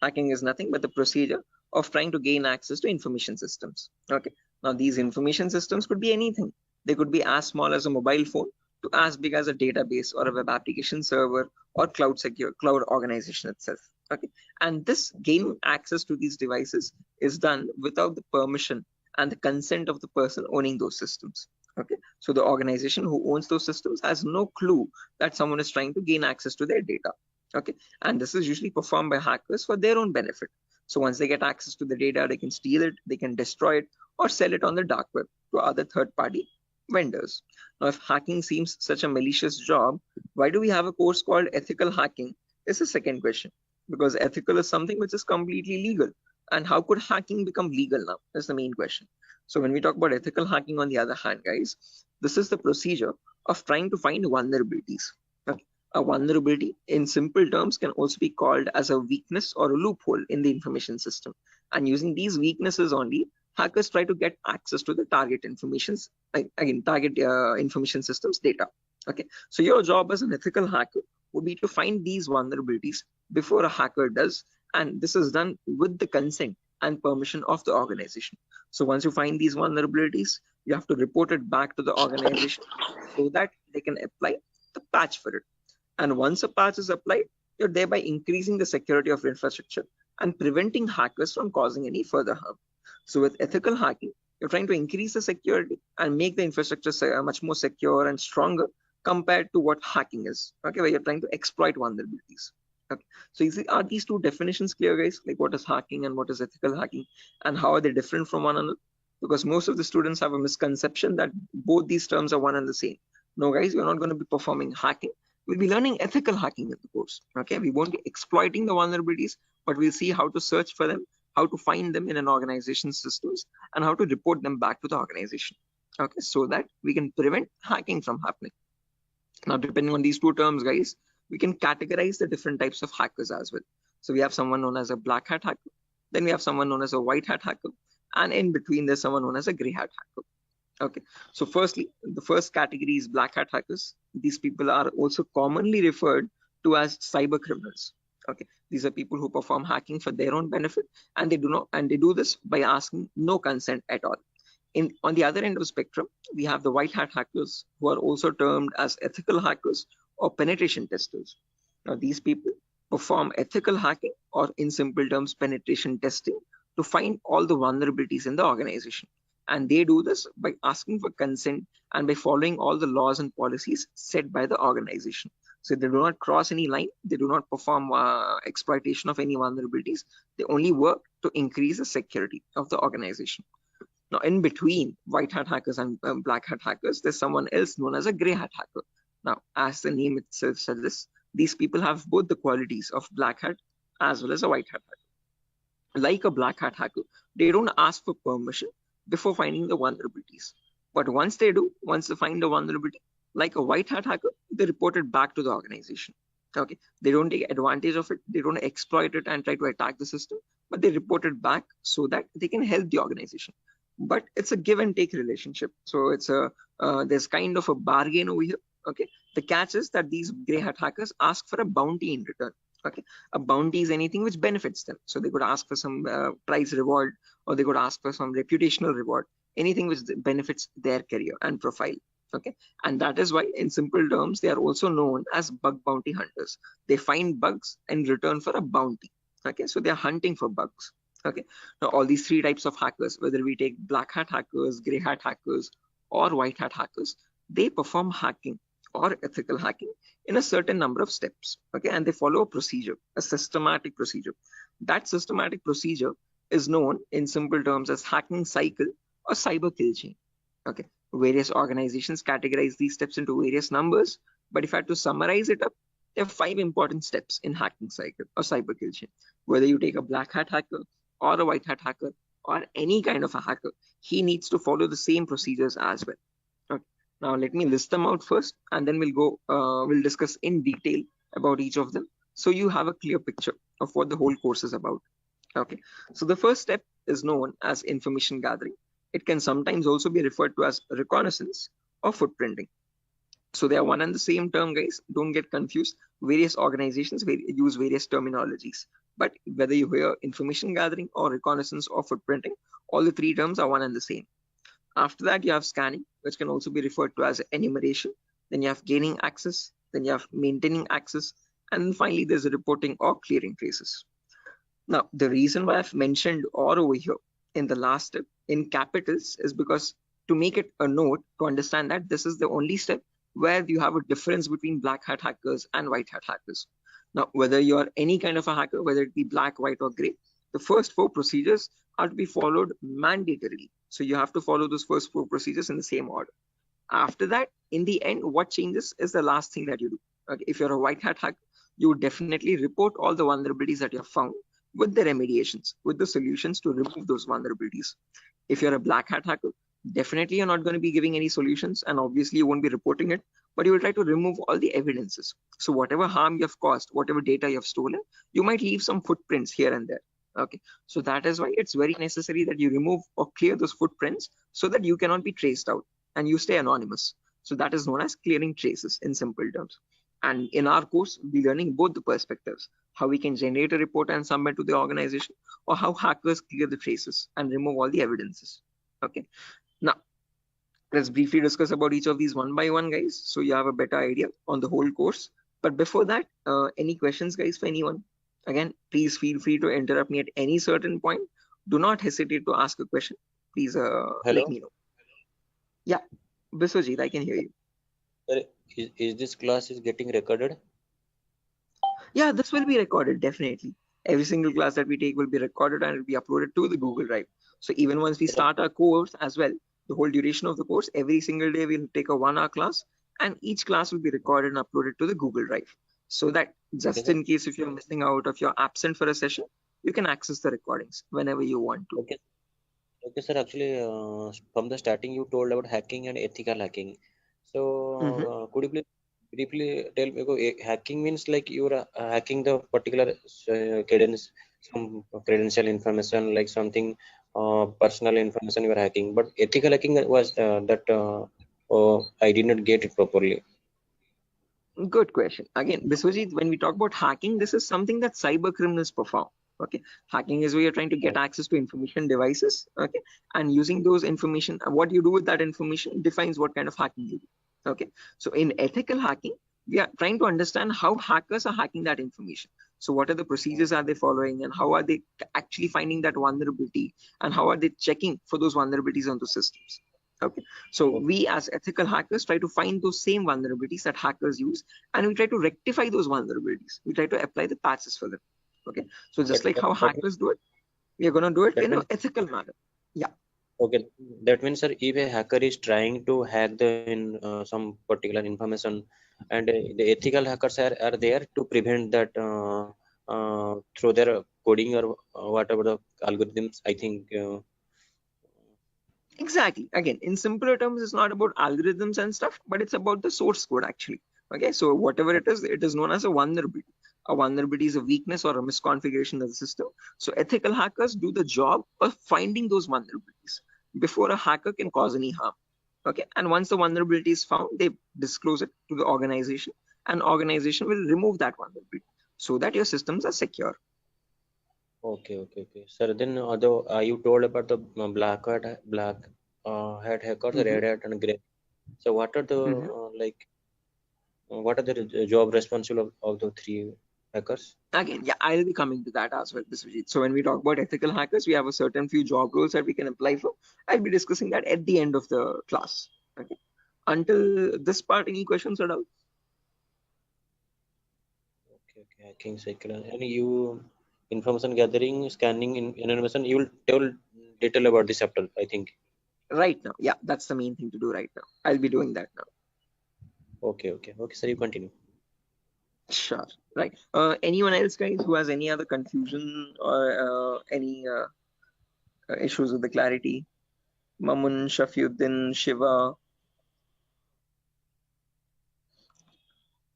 hacking is nothing but the procedure of trying to gain access to information systems. Okay, now these information systems could be anything. They could be as small as a mobile phone to as big as a database or a web application server or cloud organization itself. Okay, and this gaining access to these devices is done without the permission and the consent of the person owning those systems. Okay, so the organization who owns those systems has no clue that someone is trying to gain access to their data. Okay, and this is usually performed by hackers for their own benefit. So once they get access to the data, they can steal it, they can destroy it, or sell it on the dark web to other third-party vendors. Now, if hacking seems such a malicious job, why do we have a course called ethical hacking? Is the second question, because ethical is something which is completely legal. And how could hacking become legal now? That's the main question. So when we talk about ethical hacking, on the other hand, guys, this is the procedure of trying to find vulnerabilities. Okay. A vulnerability in simple terms can also be called as a weakness or a loophole in the information system. And using these weaknesses only, hackers try to get access to the target information systems data. Okay. So your job as an ethical hacker would be to find these vulnerabilities before a hacker does. And this is done with the consent and permission of the organization. So once you find these vulnerabilities, you have to report it back to the organization so that they can apply the patch for it. And once a patch is applied, you're thereby increasing the security of infrastructure and preventing hackers from causing any further harm. So with ethical hacking, you're trying to increase the security and make the infrastructure much more secure and stronger compared to what hacking is. Okay, where you're trying to exploit vulnerabilities. Okay. So you see, are these two definitions clear, guys? Like what is hacking and what is ethical hacking, and how are they different from one another? Because most of the students have a misconception that both these terms are one and the same. No, guys, we're not going to be performing hacking. We'll be learning ethical hacking in the course. Okay, we won't be exploiting the vulnerabilities, but we'll see how to search for them, how to find them in an organization's systems, and how to report them back to the organization. Okay, so that we can prevent hacking from happening. Now, depending on these two terms, guys, we can categorize the different types of hackers as well. So we have someone known as a black hat hacker, then we have someone known as a white hat hacker, and in between there's someone known as a gray hat hacker. Okay, so firstly, the first category is black hat hackers. These people are also commonly referred to as cyber criminals. Okay, these are people who perform hacking for their own benefit, and they do this by asking no consent at all. On the other end of the spectrum, we have the white hat hackers, who are also termed as ethical hackers or penetration testers. Now, these people perform ethical hacking, or in simple terms, penetration testing, to find all the vulnerabilities in the organization. And they do this by asking for consent and by following all the laws and policies set by the organization. So they do not cross any line. They do not perform exploitation of any vulnerabilities. They only work to increase the security of the organization. Now, in between white hat hackers and black hat hackers, there's someone else known as a gray hat hacker. Now, as the name itself suggests, these people have both the qualities of black hat as well as a white hat hacker. Like a black hat hacker, they don't ask for permission before finding the vulnerabilities. But once they find a vulnerability, like a white hat hacker, they report it back to the organization. Okay, they don't take advantage of it, they don't exploit it and try to attack the system, but they report it back so that they can help the organization. But it's a give and take relationship. So it's there's kind of a bargain over here. Okay, the catch is that these gray hat hackers ask for a bounty in return. Okay, a bounty is anything which benefits them. So they could ask for some prize reward, or they could ask for some reputational reward, anything which benefits their career and profile. Okay, and that is why, in simple terms, they are also known as bug bounty hunters. They find bugs in return for a bounty. Okay, so they are hunting for bugs. Okay, now all these three types of hackers, whether we take black hat hackers, gray hat hackers, or white hat hackers, they perform hacking or ethical hacking in a certain number of steps. Okay, and they follow a procedure, a systematic procedure. That systematic procedure is known in simple terms as hacking cycle or cyber kill chain. Okay, various organizations categorize these steps into various numbers, but if I had to summarize it up, there are 5 important steps in hacking cycle or cyber kill chain. Whether you take a black hat hacker or a white hat hacker or any kind of a hacker, he needs to follow the same procedures as well. Okay. Now let me list them out first, and then we'll discuss in detail about each of them, so you have a clear picture of what the whole course is about. Okay, so the first step is known as information gathering. It can sometimes also be referred to as reconnaissance or footprinting. So they are one and the same term, guys. Don't get confused. Various organizations use various terminologies. But whether you hear information gathering or reconnaissance or footprinting, all the three terms are one and the same. After that, you have scanning, which can also be referred to as enumeration. Then you have gaining access. Then you have maintaining access. And finally, there's reporting or clearing traces. Now, the reason why I've mentioned or over here in the last step in capitals is because to make it a note to understand that this is the only step where you have a difference between black hat hackers and white hat hackers. Now, whether you are any kind of a hacker, whether it be black, white, or gray, the first 4 procedures are to be followed mandatorily. So you have to follow those first 4 procedures in the same order. After that, in the end, what changes is the last thing that you do. Okay, if you're a white hat hacker, you would definitely report all the vulnerabilities that you have found with the remediations, with the solutions to remove those vulnerabilities. If you're a black hat hacker, definitely you're not going to be giving any solutions, and obviously you won't be reporting it, but you will try to remove all the evidences. So whatever harm you have caused, whatever data you have stolen, you might leave some footprints here and there. Okay, so that is why it's very necessary that you remove or clear those footprints so that you cannot be traced out and you stay anonymous. So that is known as clearing traces in simple terms. And in our course, we're learning both the perspectives, how we can generate a report and submit to the organization, or how hackers clear the traces and remove all the evidences. Okay, now let's briefly discuss about each of these one by one, guys, so you have a better idea on the whole course. But before that, any questions, guys, for anyone? Again, please feel free to interrupt me at any certain point. Do not hesitate to ask a question. Please let me know. Yeah, Biswajit, I can hear you. Sir, is this class is getting recorded? Yeah, this will be recorded, definitely. Every single class that we take will be recorded and it will be uploaded to the Google Drive. So even once we start our course as well, the whole duration of the course, every single day we'll take a 1-hour class, and each class will be recorded and uploaded to the Google Drive. So that just in case if you're missing out, if you're absent for a session, you can access the recordings whenever you want to. Okay. Okay, sir. Actually, from the starting, you told about hacking and ethical hacking. So, could you please briefly tell me? Hacking means like you are hacking the particular cadence, some credential information, like something personal information you are hacking. But ethical hacking was that I did not get it properly. Good question. Again, Biswajit, when we talk about hacking, this is something that cyber criminals perform. Okay, hacking is where you're trying to get access to information devices. Okay, and using those information, what you do with that information defines what kind of hacking you do. Okay, so in ethical hacking, we are trying to understand how hackers are hacking that information. So what are the procedures are they following, and how are they actually finding that vulnerability, and how are they checking for those vulnerabilities on the systems? Okay, so we as ethical hackers try to find those same vulnerabilities that hackers use, and we try to rectify those vulnerabilities. We try to apply the patches for them. Okay, so just like how hackers do it, we are going to do it in an ethical manner. Yeah. Okay, that means, sir, if a hacker is trying to hack some particular information, and the ethical hackers are there to prevent that through their coding or whatever the algorithms, I think. Exactly. Again, in simpler terms, it's not about algorithms and stuff, but it's about the source code actually. Okay, so whatever it is known as a vulnerability. A vulnerability is a weakness or a misconfiguration of the system. So ethical hackers do the job of finding those vulnerabilities before a hacker can cause any harm. Okay, and once the vulnerability is found, they disclose it to the organization, and organization will remove that vulnerability so that your systems are secure. Okay. Sir, then you told about the black hat hackers, red hat, and gray. So what are the what are the job responsible of the 3 hackers? Again, yeah, I'll be coming to that as well, Biswajit. So when we talk about ethical hackers, we have a certain few job roles that we can apply for. I'll be discussing that at the end of the class. Okay. Until this part, any questions or doubts? Okay, hacking cycle. And you information gathering, scanning, information. You will tell detail about this chapter, I think. Right now, yeah, that's the main thing to do right now. I'll be doing that now. Okay, sir, you continue. Sure. Right. Anyone else, guys, who has any other confusion or any issues with the clarity? Mamun, Shafiuddin, Shiva.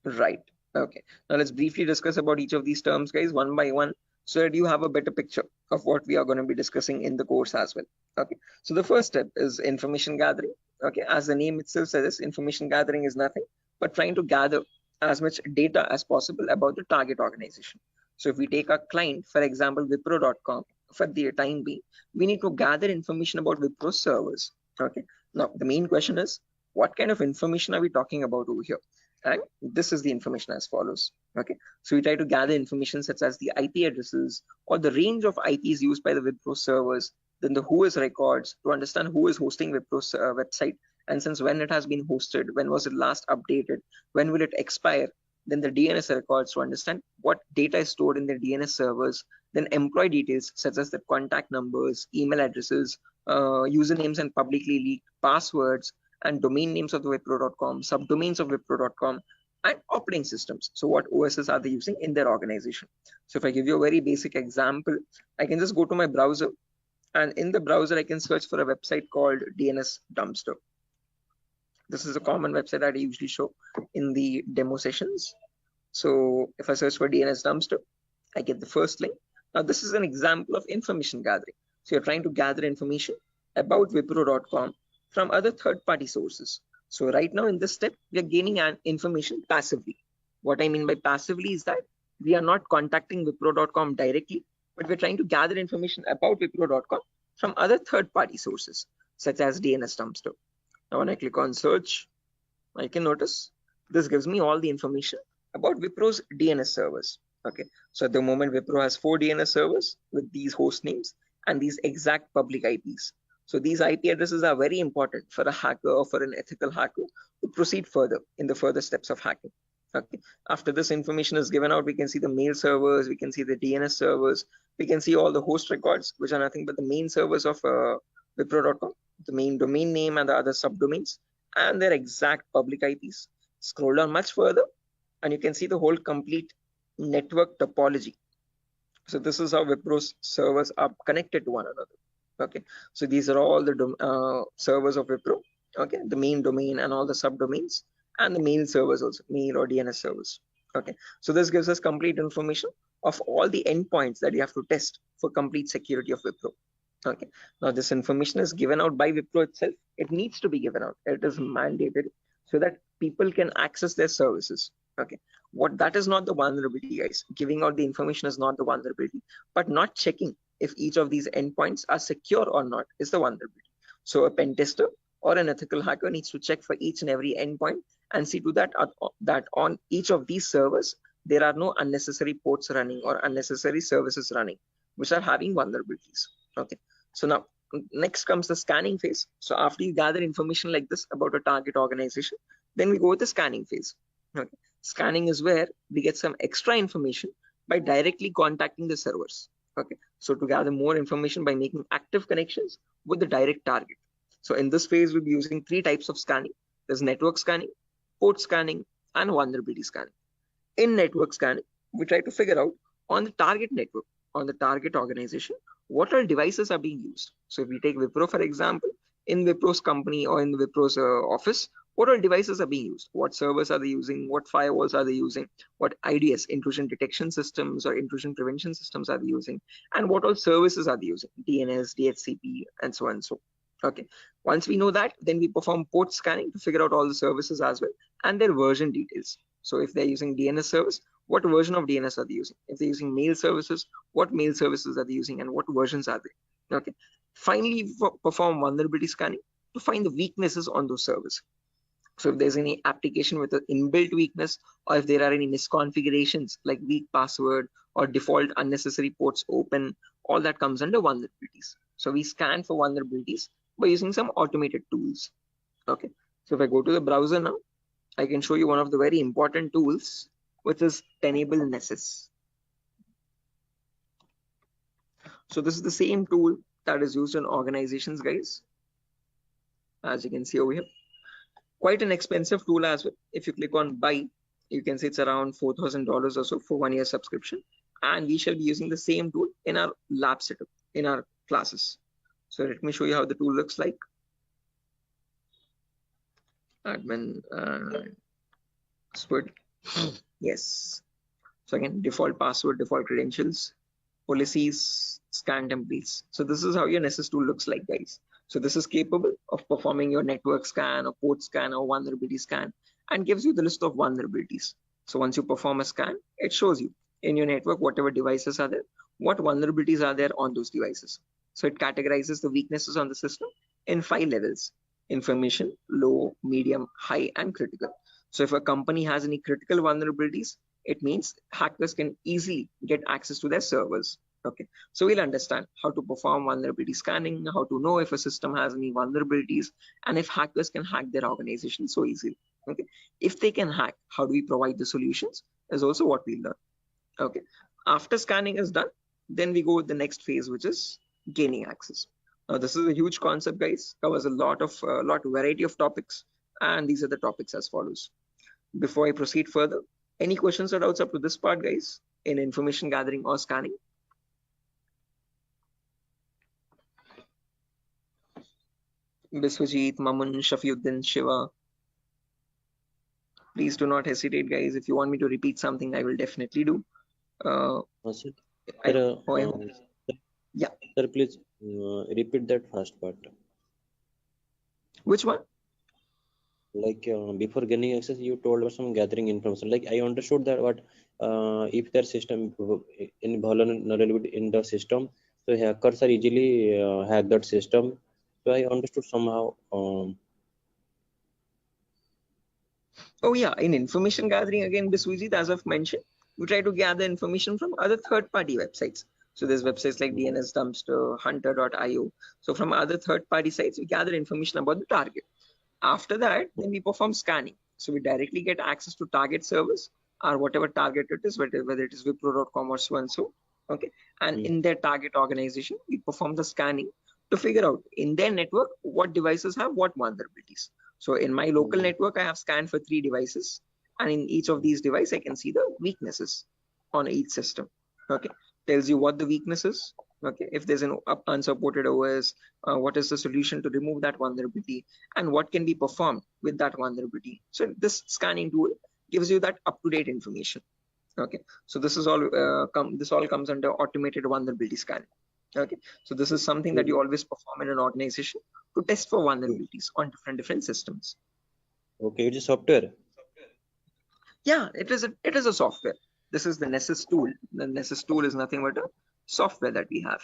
Right. Okay. Now let's briefly discuss about each of these terms, guys, one by one, so that you have a better picture of what we are going to be discussing in the course as well. Okay. So the first step is information gathering. Okay, as the name itself says, information gathering is nothing but trying to gather as much data as possible about the target organization. So if we take a client, for example, Wipro.com, for the time being, we need to gather information about Wipro servers. Okay, now the main question is, what kind of information are we talking about over here? And this is the information as follows. Okay, so we try to gather information such as the IP addresses or the range of IPs used by the Wipro servers, then the whois records to understand who is hosting Wipro's website, and since when it has been hosted, when was it last updated, when will it expire, then the DNS records to understand what data is stored in the DNS servers, then employee details such as the contact numbers, email addresses, usernames and publicly leaked passwords, and domain names of the Wipro.com, subdomains of Wipro.com, and operating systems. So what OSs are they using in their organization? So if I give you a very basic example, I can just go to my browser, and in the browser I can search for a website called DNS Dumpster. This is a common website that I usually show in the demo sessions. So if I search for DNS Dumpster, I get the first link. Now this is an example of information gathering. So you're trying to gather information about Wipro.com from other third-party sources. So right now in this step, we are gaining information passively. What I mean by passively is that we are not contacting Wipro.com directly, but we're trying to gather information about Wipro.com from other third-party sources, such as DNS Dumpster. Now when I click on search, I can notice this gives me all the information about Wipro's DNS servers. Okay, so at the moment Wipro has 4 DNS servers with these host names and these exact public IPs. So these IP addresses are very important for a hacker or for an ethical hacker to proceed further in the further steps of hacking. Okay, after this information is given out, we can see the mail servers, we can see the DNS servers, we can see all the host records, which are nothing but the main servers of Wipro.com, the main domain name and the other subdomains, and their exact public IPs. Scroll down much further, and you can see the whole complete network topology. So this is how Wipro's servers are connected to one another. Okay, so these are all the servers of Wipro. Okay, the main domain and all the subdomains, and the mail servers also, mail or DNS servers. Okay, so this gives us complete information of all the endpoints that you have to test for complete security of Wipro. Okay, now this information is given out by Wipro itself. It needs to be given out. It is mandated so that people can access their services. Okay, what that is not the vulnerability, guys. Giving out the information is not the vulnerability, but not checking if each of these endpoints are secure or not is the vulnerability. So a pen tester or an ethical hacker needs to check for each and every endpoint and see to that that on each of these servers there are no unnecessary ports running or unnecessary services running which are having vulnerabilities. Okay, so now next comes the scanning phase. So after you gather information like this about a target organization, then we go with the scanning phase. Okay, scanning is where we get some extra information by directly contacting the servers. Okay, so to gather more information by making active connections with the direct target. So in this phase, we'll be using 3 types of scanning. There's network scanning, port scanning, and vulnerability scanning. In network scanning, we try to figure out on the target network, on the target organization, what all devices are being used. So if we take Wipro, for example, in Wipro's company or in Wipro's office, what all devices are being used? What servers are they using? What firewalls are they using? What IDS, intrusion detection systems or intrusion prevention systems are they using? And what all services are they using? DNS, DHCP, and so on and so. Okay, once we know that, then we perform port scanning to figure out all the services as well and their version details. So if they're using DNS service, what version of DNS are they using? If they're using mail services, what mail services are they using and what versions are they? Okay, finally, we perform vulnerability scanning to find the weaknesses on those servers. So if there's any application with an inbuilt weakness, or if there are any misconfigurations like weak password or default unnecessary ports open, all that comes under vulnerabilities. So we scan for vulnerabilities by using some automated tools. Okay, so if I go to the browser now, I can show you one of the very important tools, which is Tenable Nessus. So this is the same tool that is used in organizations, guys. As you can see over here, quite an expensive tool as well. If you click on buy, you can see it's around $4,000 or so for 1 year subscription. And we shall be using the same tool in our lab setup, in our classes. So let me show you how the tool looks like. Admin password. Yes. So again, default password, default credentials, policies, scan templates. So this is how your Nessus tool looks like, guys. So this is capable of performing your network scan or port scan or vulnerability scan and gives you the list of vulnerabilities. So once you perform a scan, it shows you in your network whatever devices are there, what vulnerabilities are there on those devices. So it categorizes the weaknesses on the system in 5 levels: information, low, medium, high, and critical. So if a company has any critical vulnerabilities, it means hackers can easily get access to their servers. Okay, so we'll understand how to perform vulnerability scanning, how to know if a system has any vulnerabilities, and if hackers can hack their organization so easily. Okay, if they can hack, how do we provide the solutions is also what we learn. Okay, after scanning is done, then we go with the next phase, which is gaining access. Now this is a huge concept, guys, covers a lot variety of topics, and these are the topics as follows. Before I proceed further, any questions or doubts up to this part, guys, in information gathering or scanning? Biswajit, Mamun, Shafiuddin, Shiva. Please do not hesitate, guys. If you want me to repeat something, I will definitely do. Sir, Yeah. Sir, please repeat that first part. Which one? Like before gaining access, you told about some gathering information. Like I understood that what if their system in vulnerability in the system, so hackers are easily hack that system. So I understood somehow. Oh yeah, in information gathering again, Biswajit, as I've mentioned, we try to gather information from other third-party websites. So there's websites like DNS Dumpster, Hunter.io. So from other third-party sites, we gather information about the target. After that, then we perform scanning. So we directly get access to target servers or whatever target it is, whether it is Wipro.com or so and so. Okay, and in their target organization, we perform the scanning to figure out in their network what devices have what vulnerabilities. So in my local network, I have scanned for 3 devices, and in each of these devices, I can see the weaknesses on each system. Okay, tells you what the weakness is. Okay, if there's an unsupported OS, what is the solution to remove that vulnerability, and what can be performed with that vulnerability. So this scanning tool gives you that up-to-date information. Okay, so this is all this all comes under automated vulnerability scanning. Okay, so this is something that you always perform in an organization to test for vulnerabilities on different systems. Okay, it's a software. Yeah, it is a software. This is the Nessus tool. The Nessus tool is nothing but a software that we have.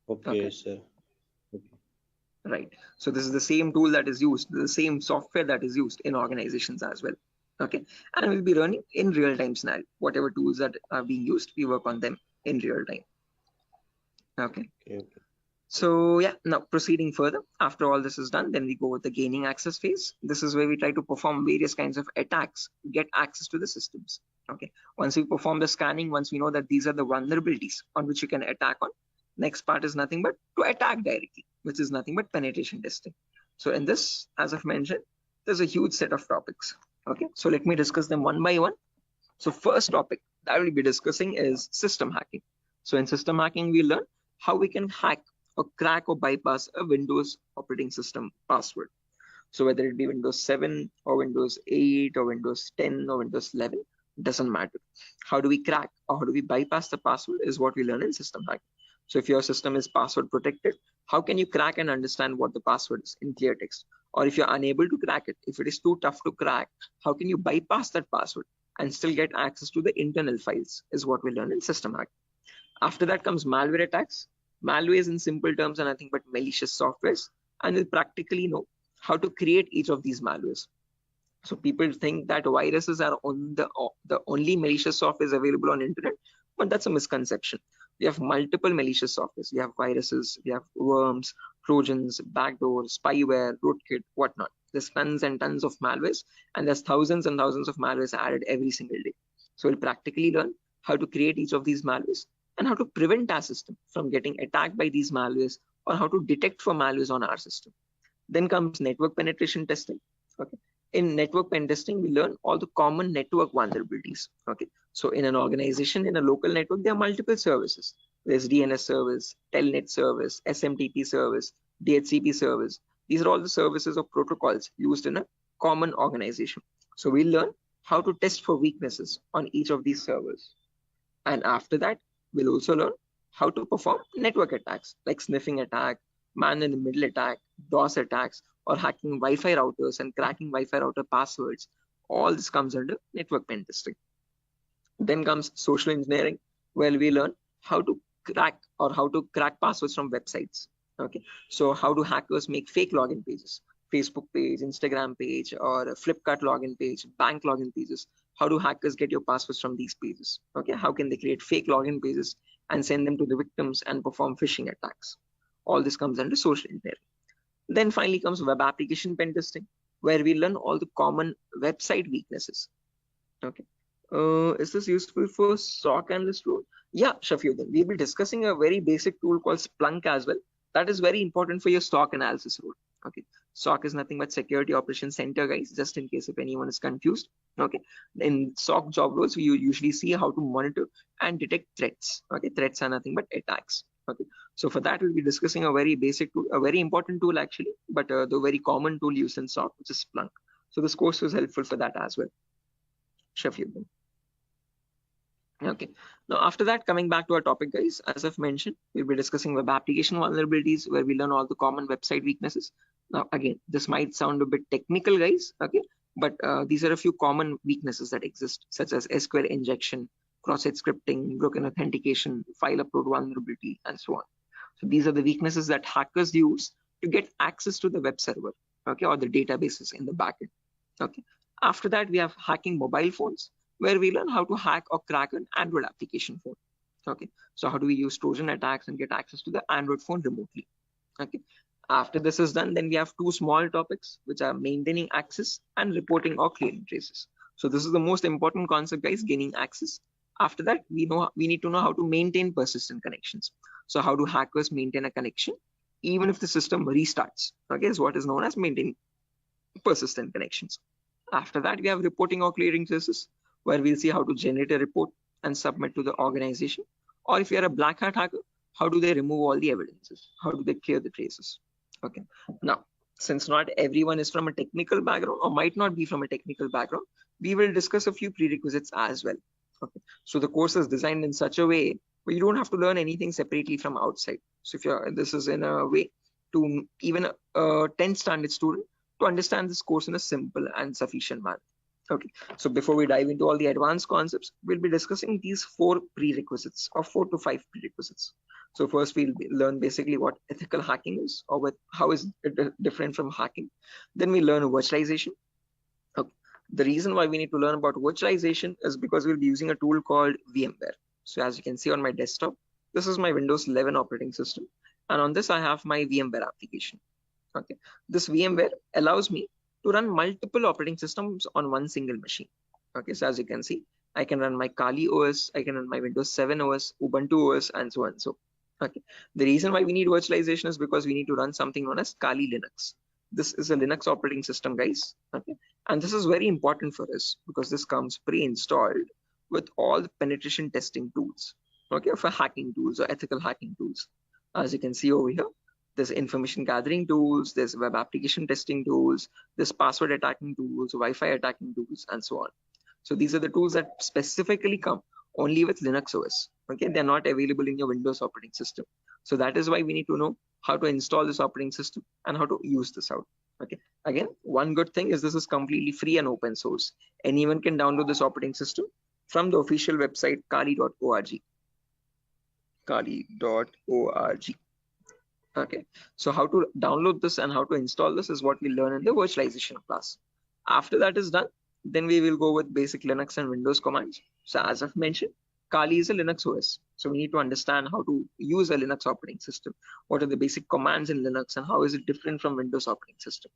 Okay, sir. Okay. Right. So this is the same tool that is used, the same software that is used in organizations as well. Okay, and we'll be running in real-time scenario. Whatever tools that are being used, we work on them in real time. Okay. So yeah, now proceeding further, after all this is done, then we go with the gaining access phase. This is where we try to perform various kinds of attacks to get access to the systems. Okay, once we perform the scanning, once we know that these are the vulnerabilities on which you can attack on, next part is nothing but to attack directly, which is nothing but penetration testing. So in this, as I've mentioned, there's a huge set of topics. Okay, so let me discuss them one by one. So first topic that I will be discussing is system hacking. So in system hacking, we learn how we can hack or crack or bypass a Windows operating system password. So whether it be Windows 7 or Windows 8 or Windows 10 or Windows 11, doesn't matter. How do we crack or how do we bypass the password is what we learn in system hacking. So if your system is password protected, how can you crack and understand what the password is in clear text? Or if you're unable to crack it, if it is too tough to crack, how can you bypass that password and still get access to the internal files is what we learn in system hacking. After that comes malware attacks. Malwares in simple terms are nothing but malicious softwares, and we'll practically know how to create each of these malwares. So people think that viruses are on the only malicious software available on internet, but that's a misconception. We have multiple malicious softwares. We have viruses, we have worms, trojans, backdoors, spyware, rootkit, whatnot. There's tons and tons of malwares, and there's thousands and thousands of malwares added every single day. So we'll practically learn how to create each of these malwares and how to prevent our system from getting attacked by these malwares, or how to detect for malwares on our system. Then comes network penetration testing. Okay, in network pen testing, we learn all the common network vulnerabilities. Okay, so in an organization, in a local network, there are multiple services. There's DNS service, Telnet service, SMTP service, DHCP service. These are all the services or protocols used in a common organization. So we learn how to test for weaknesses on each of these servers. And after that, we'll also learn how to perform network attacks like sniffing attack, man-in-the-middle attack, DOS attacks, or hacking Wi-Fi routers and cracking Wi-Fi router passwords. All this comes under network pen testing. Then comes social engineering, where we learn how to crack passwords from websites. Okay, so how do hackers make fake login pages, Facebook page, Instagram page, or a Flipkart login page, bank login pages? How do hackers get your passwords from these pages? Okay, how can they create fake login pages and send them to the victims and perform phishing attacks? All this comes under social engineering. Then finally comes web application pen testing, where we learn all the common website weaknesses. Okay. Is this useful for SOC analyst role? Yeah, Shafiuddin. We'll be discussing a very basic tool called Splunk as well. That is very important for your SOC analysis role. Okay. SOC is nothing but Security Operations Center, guys, just in case if anyone is confused. Okay. In SOC job roles, we usually see how to monitor and detect threats. Okay. Threats are nothing but attacks. Okay. So for that, we'll be discussing a very basic tool, a very important tool actually, but the very common tool used in SOC, which is Splunk. So this course was helpful for that as well. Shafiuddin. Okay, now after that, coming back to our topic, guys, as I've mentioned, we'll be discussing web application vulnerabilities, where we learn all the common website weaknesses. Now, again, this might sound a bit technical, guys, okay, but these are a few common weaknesses that exist, such as SQL injection, cross-site scripting, broken authentication, file upload vulnerability, and so on. So these are the weaknesses that hackers use to get access to the web server, okay, or the databases in the backend. Okay. After that, we have hacking mobile phones, where we learn how to hack or crack an Android application phone. Okay, so how do we use Trojan attacks and get access to the Android phone remotely? Okay, after this is done, then we have two small topics, which are maintaining access and reporting or clearing traces. So this is the most important concept, guys, gaining access. After that, we need to know how to maintain persistent connections. So how do hackers maintain a connection even if the system restarts? Okay, is what is known as maintaining persistent connections. After that, we have reporting or clearing traces, where we'll see how to generate a report and submit to the organization. Or if you're a black hat hacker, how do they remove all the evidences? How do they clear the traces? Okay. Now, since not everyone is from a technical background or might not be from a technical background, we will discuss a few prerequisites as well. Okay. So the course is designed in such a way where you don't have to learn anything separately from outside. So if this is in a way to even a 10th standard student to understand this course in a simple and sufficient manner. Okay, so before we dive into all the advanced concepts, we'll be discussing these 4 prerequisites or 4 to 5 prerequisites. So first we'll learn basically what ethical hacking is, or how is it different from hacking. Then we learn virtualization. Okay. The reason why we need to learn about virtualization is because we'll be using a tool called VMware. So as you can see on my desktop, this is my Windows 11 operating system. And on this, I have my VMware application. Okay, this VMware allows me to run multiple operating systems on one single machine. Okay, so as you can see, I can run my Kali OS, I can run my Windows 7 OS, Ubuntu OS, and so on and so. Okay, the reason why we need virtualization is because we need to run something known as Kali Linux. This is a Linux operating system, guys. Okay, and this is very important for us because this comes pre-installed with all the penetration testing tools. Okay, for hacking tools or ethical hacking tools. As you can see over here, there's information gathering tools, there's web application testing tools, there's password attacking tools, Wi-Fi attacking tools, and so on. So these are the tools that specifically come only with Linux OS. Okay, they're not available in your Windows operating system. So that is why we need to know how to install this operating system and how to use this out. Okay, again, one good thing is this is completely free and open source. Anyone can download this operating system from the official website kali.org. Kali.org. Okay, so how to download this and how to install this is what we learn in the virtualization class. After that is done, then we will go with basic Linux and Windows commands. So as I've mentioned, Kali is a Linux OS. So we need to understand how to use a Linux operating system. What are the basic commands in Linux and how is it different from Windows operating system?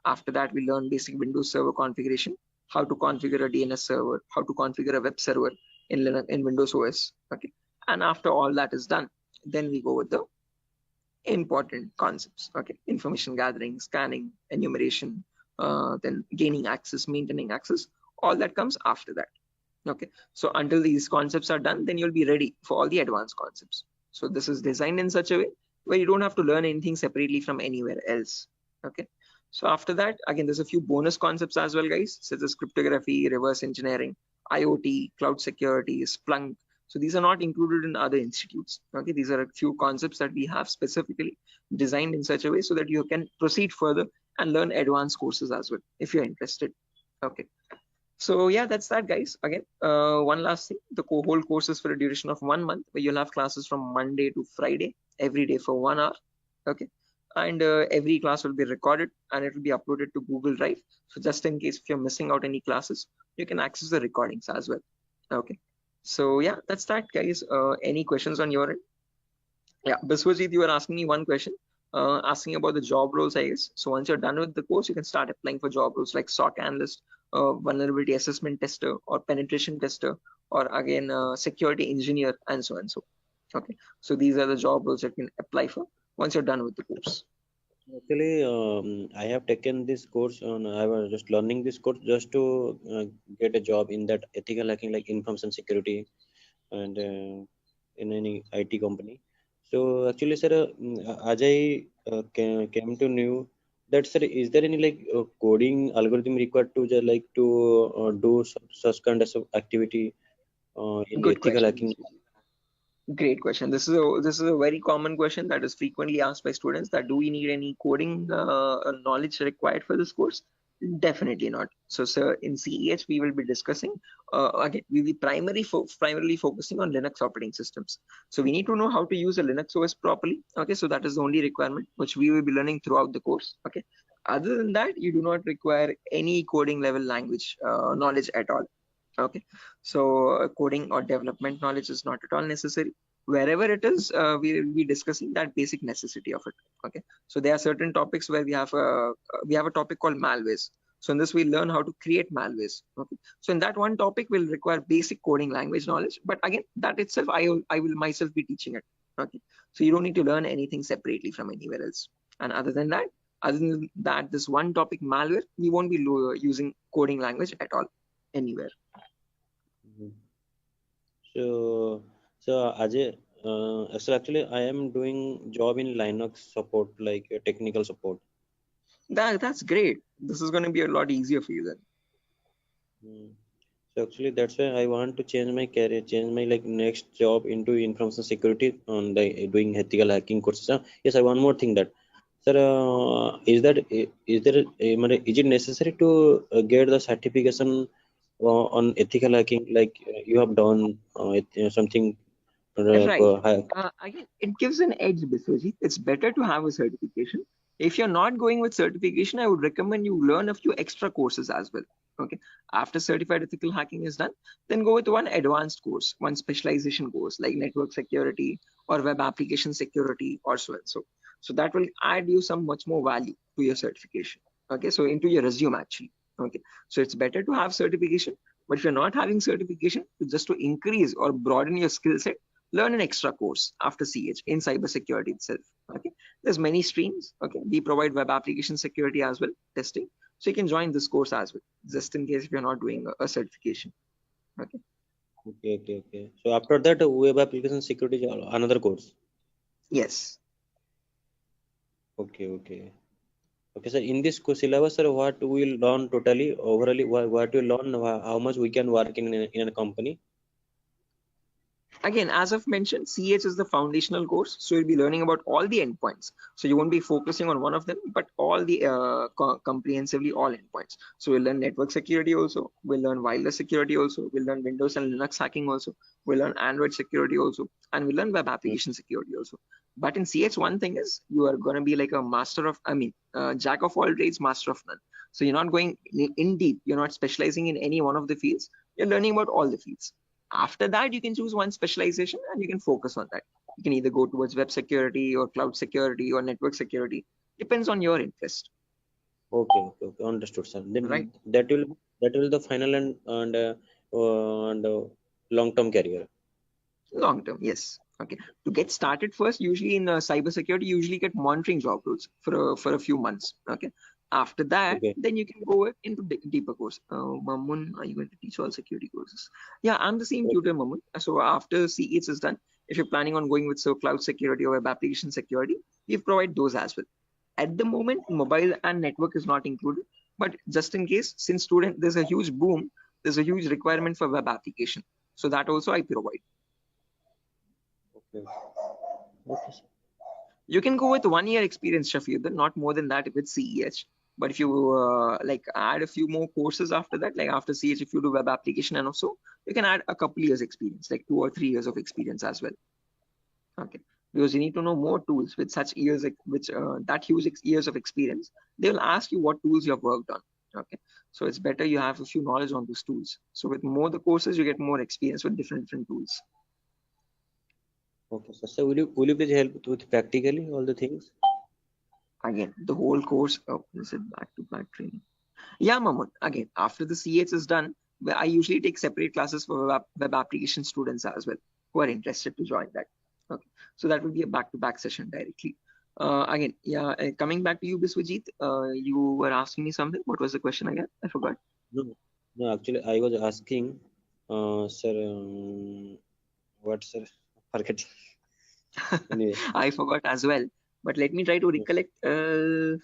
After that, we learn basic Windows server configuration, how to configure a DNS server, how to configure a web server in Linux, in Windows OS. Okay, and after all that is done, then we go with the important concepts. Okay, information gathering, scanning, enumeration, then gaining access, maintaining access, all that comes after that. Okay, so until these concepts are done, then you'll be ready for all the advanced concepts. So this is designed in such a way where you don't have to learn anything separately from anywhere else. Okay, so after that, again, there's a few bonus concepts as well, guys, such as cryptography, reverse engineering, IoT, cloud security, Splunk, So these are not included in other institutes. Okay, these are a few concepts that we have specifically designed in such a way so that you can proceed further and learn advanced courses as well if you're interested. Okay. So yeah, that's that, guys. Again, one last thing, the whole course is for a duration of 1 month, where you'll have classes from Monday to Friday, every day for 1 hour. Okay. And every class will be recorded and it will be uploaded to Google Drive. So just in case if you're missing out any classes, you can access the recordings as well. Okay. So yeah, that's that, guys. Any questions on your end? Yeah, Biswajit, you were asking me one question, asking about the job roles, I guess. So once you're done with the course, you can start applying for job roles like SOC analyst, vulnerability assessment tester, or penetration tester, or again, security engineer, and so on. So, okay. So these are the job roles that you can apply for once you're done with the course. Actually, I have taken this course on. I was just learning this course just to get a job in that ethical hacking, like information security, and in any IT company. So actually, sir, as I came to know that, sir, is there any like coding algorithm required to just like to do such kind of activity in Good ethical question. hacking? Great question. This is a very common question that is frequently asked by students, that do we need any coding knowledge required for this course? Definitely not. So, sir, in CEH we will be discussing again. We will be primarily focusing on Linux operating systems. So we need to know how to use a Linux OS properly. Okay, so that is the only requirement which we will be learning throughout the course. Okay. Other than that, you do not require any coding level language knowledge at all. Okay, so coding or development knowledge is not at all necessary. Wherever it is, we will be discussing that basic necessity of it. Okay, so there are certain topics where we have a topic called malwares. So in this we learn how to create malwares. Okay, so in that one topic will require basic coding language knowledge, but again, that itself I will myself be teaching it. Okay, so you don't need to learn anything separately from anywhere else. And other than that, this one topic malware, we won't be using coding language at all anywhere. So, Ajay, so actually, I am doing job in Linux support, like technical support. That's great. This is going to be a lot easier for you then. So actually, that's why I want to change my career, change my like next job into information security on the doing ethical hacking courses. Yes, I one more thing that, sir, is there is it necessary to get the certification on ethical hacking, like you have done something? Right. Again, it gives an edge, Biswajit. It's better to have a certification. If you're not going with certification, I would recommend you learn a few extra courses as well. Okay. After certified ethical hacking is done, then go with one advanced course, one specialization course like network security or web application security or so and so. So that will add you some much more value to your certification. Okay. So into your resume actually. Okay. So it's better to have certification, but if you're not having certification, just to increase or broaden your skill set, learn an extra course after CH in cybersecurity itself. Okay, there's many streams. Okay, we provide web application security as well, testing. So you can join this course as well, just in case if you're not doing a certification. Okay. Okay. So after that, web application security is another course. Yes. Okay. So in this syllabus, sir, what we will learn totally overall? What we learn? How much we can work in a company? Again, as I've mentioned, CH is the foundational course. So you'll be learning about all the endpoints. So you won't be focusing on one of them, but all the comprehensively all endpoints. So we'll learn network security also. We'll learn wireless security also. We'll learn Windows and Linux hacking also. We'll learn Android security also. And we'll learn web application security also. But in CH, one thing is you are going to be like a master of, jack of all trades, master of none. So you're not going in deep. You're not specializing in any one of the fields. You're learning about all the fields. After that, you can choose one specialization and you can focus on that. You can either go towards web security or cloud security or network security. Depends on your interest. Okay. Understood, sir. Then right. That will the final and long-term career. Long-term, yes. Okay. To get started first, usually in cybersecurity, you usually get monitoring job roles for a few months. Okay. After that, then you can go into deeper course. Mamun, are you going to teach all security courses? Yeah, I'm the same tutor, Mamun. So after CEH is done, if you're planning on going with cloud security or web application security, we provide those as well. At the moment, mobile and network is not included, but just in case, since there's a huge boom, there's a huge requirement for web application. So that also I provide. Okay, sir. You can go with 1 year experience, Shafiq, not more than that with CEH. But if you like add a few more courses after that, like after CH, if you do web application and also, you can add a couple years experience, like 2 or 3 years of experience as well. Okay, because you need to know more tools with such years, which that huge years of experience. They will ask you what tools you have worked on. Okay, so it's better you have a few knowledge on those tools. So with more the courses, you get more experience with different tools. Okay, sir. So will you please help with practically all the things? Again, the whole course. Oh, is it back-to-back training? Yeah, Mamun. Again, after the CH is done, I usually take separate classes for web application students as well who are interested to join that. Okay, so that will be a back-to-back session directly. Again, yeah, coming back to you, Biswajit, you were asking me something. What was the question again? I forgot. No, actually, I was asking, sir, what, sir? Forget. Anyway. I forgot as well, but let me try to recollect. Does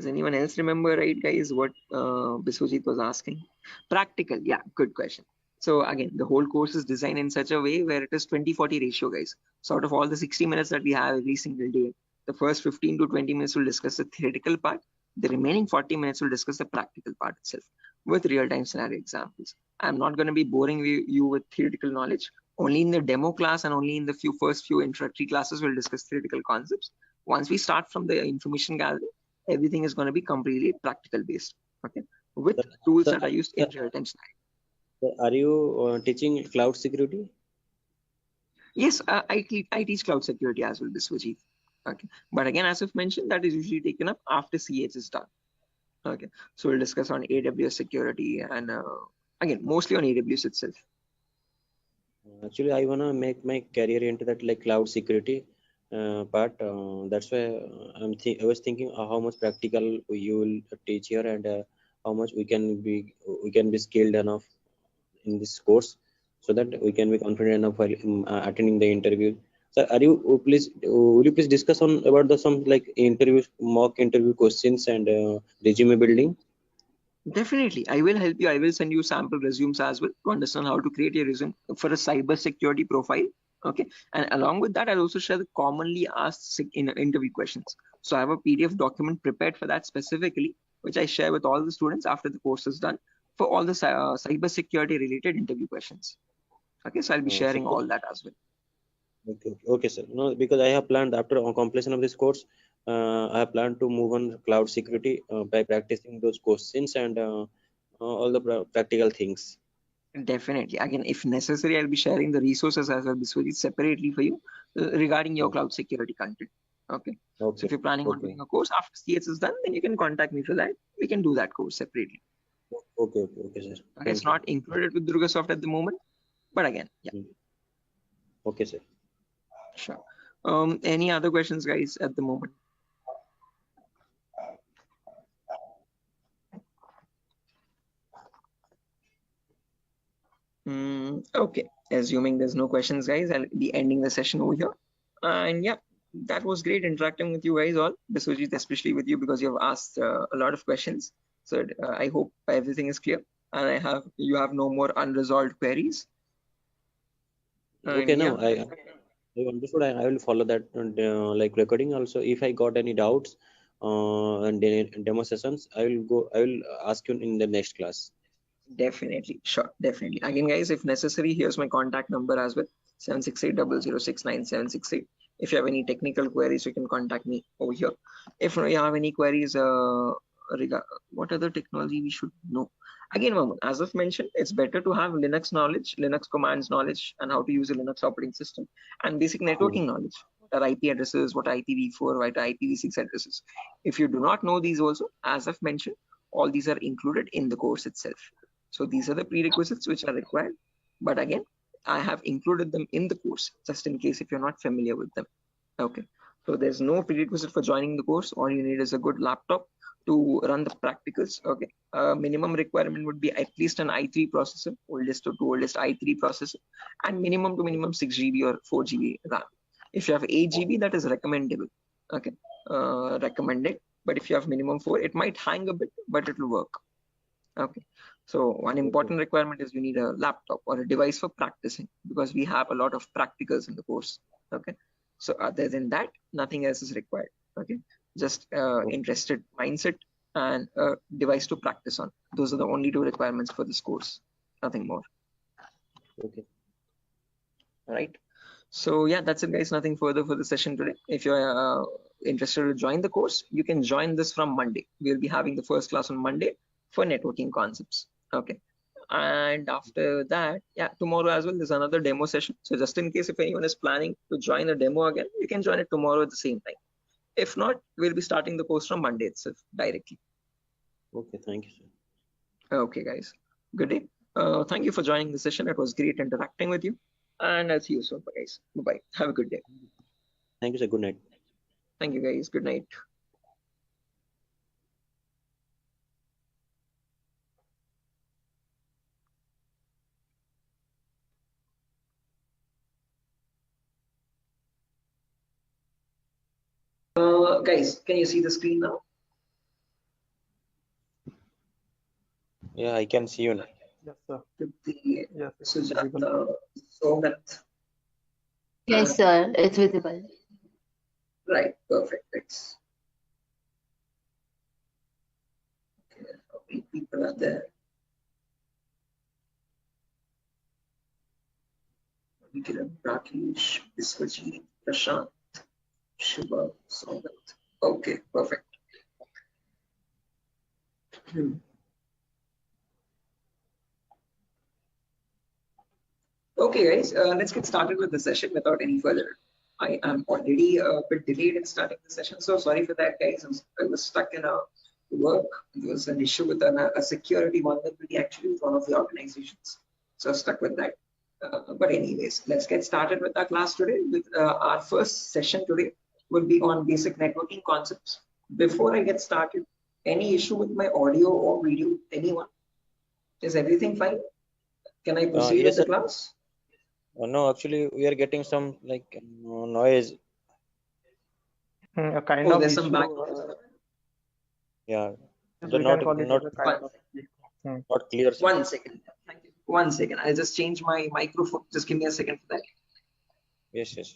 anyone else remember, right, guys, what Biswajit was asking? Practical, yeah, good question. So again, the whole course is designed in such a way where it is 20-40 ratio, guys. So out of all the 60 minutes that we have every single day, the first 15 to 20 minutes will discuss the theoretical part. The remaining 40 minutes will discuss the practical part itself with real-time scenario examples. I'm not going to be boring you with theoretical knowledge. Only in the demo class and only in the first few introductory classes we'll discuss theoretical concepts. Once we start from the information gathering, everything is going to be completely practical based. Okay, with tools that are used in real-time scenario. Are you teaching cloud security? Yes, I teach cloud security as well, Biswajit. Okay, but again, as I've mentioned, that is usually taken up after CH is done. Okay, so we'll discuss on AWS security and again, mostly on AWS itself. Actually, I wanna make my career into that like cloud security part. That's why I was thinking how much practical you will teach here and how much we can be skilled enough in this course, so that we can be confident enough while attending the interview. So, will you please discuss on about some like mock interview questions and resume building? Definitely, I will help you. I will send you sample resumes as well to understand how to create a resume for a cyber security profile. Okay, and along with that, I'll also share the commonly asked interview questions. So I have a PDF document prepared for that specifically, which I share with all the students after the course is done for all the cyber security related interview questions. Okay, so I'll be sharing all that as well. Okay, sir. No, because I have planned after completion of this course, I have planned to move on cloud security by practicing those questions and all the practical things. Definitely. Again, if necessary, I'll be sharing the resources as well separately for you regarding your cloud security content. Okay. So if you're planning on doing a course after CS is done, then you can contact me for that. We can do that course separately. Okay, sir. Okay, it's not included with Durga Soft at the moment, but again, yeah. Okay, sir. Sure. Any other questions, guys, at the moment? Okay, assuming there's no questions, guys, I'll be ending the session over here. And yeah, that was great interacting with you guys all, Biswajit, especially with you because you have asked a lot of questions. So I hope everything is clear and you have no more unresolved queries. Okay, now I understood. I will follow that like recording also. If I got any doubts and demo sessions, I will ask you in the next class. Definitely, sure, definitely. Again, guys, if necessary, here's my contact number as well: 768-006-9768. If you have any technical queries, you can contact me over here. If you have any queries what other technology we should know, again, as I've mentioned, it's better to have Linux knowledge, Linux commands knowledge, and how to use a Linux operating system, and basic networking knowledge. What are IP addresses, what are IPv4, what are IPv6 addresses. If you do not know these also, as I've mentioned, all these are included in the course itself. So these are the prerequisites which are required. But again, I have included them in the course just in case if you're not familiar with them. Okay. So there's no prerequisite for joining the course. All you need is a good laptop to run the practicals. Okay. Minimum requirement would be at least an i3 processor, oldest to oldest i3 processor, and minimum to minimum 6 GB or 4 GB RAM. If you have 8 GB, that is recommendable. Okay. Recommended. But if you have minimum 4, it might hang a bit, but it will work. Okay, So one important requirement is you need a laptop or a device for practicing, because we have a lot of practicals in the course. Okay. So other than that, nothing else is required. Okay. Just interested mindset and a device to practice on. Those are the only 2 requirements for this course. Nothing more. Okay. All right. So yeah, that's it, guys. Nothing further for the session today. If you're interested to join the course, you can join this from Monday. We'll be having the first class on Monday for networking concepts. Okay. And after that, yeah, tomorrow as well, there's another demo session. So just in case if anyone is planning to join a demo again, you can join it tomorrow at the same time. If not, we'll be starting the course from Monday itself directly. Okay, thank you, sir. Okay, guys. Good day. Thank you for joining the session. It was great interacting with you. And I'll see you soon, guys. Bye-bye. Have a good day. Thank you, sir. Good night. Thank you, guys. Good night. Guys, can you see the screen now? Yeah, I can see you now. Yes, sir. Yes, Sujata, Somat. Yes, sir. It's visible. Right, perfect. Thanks. Okay, how many people are there? Vikiran, Rakesh, Biswajit, Prashant, Shiva, Somat. Okay, perfect. Okay, guys, let's get started with the session without any further. I am already a bit delayed in starting the session, so sorry for that, guys. I was stuck in a work. There was an issue with a security vulnerability actually with one of the organizations, so I was stuck with that. But anyways, let's get started with our class today. With our first session today will be on basic networking concepts. Before I get started, any issue with my audio or video? Anyone? Is everything fine? Can I proceed Yes, with the sir. class? No, actually, we are getting some like noise. a kind Oh, of there's some issue. background. Yeah, Yes, they're we not can call it not as a kind of issue. not clear. Sir. 1 second. Thank you. 1 second. I'll just change my microphone. Just give me a second for that. Yes, yes.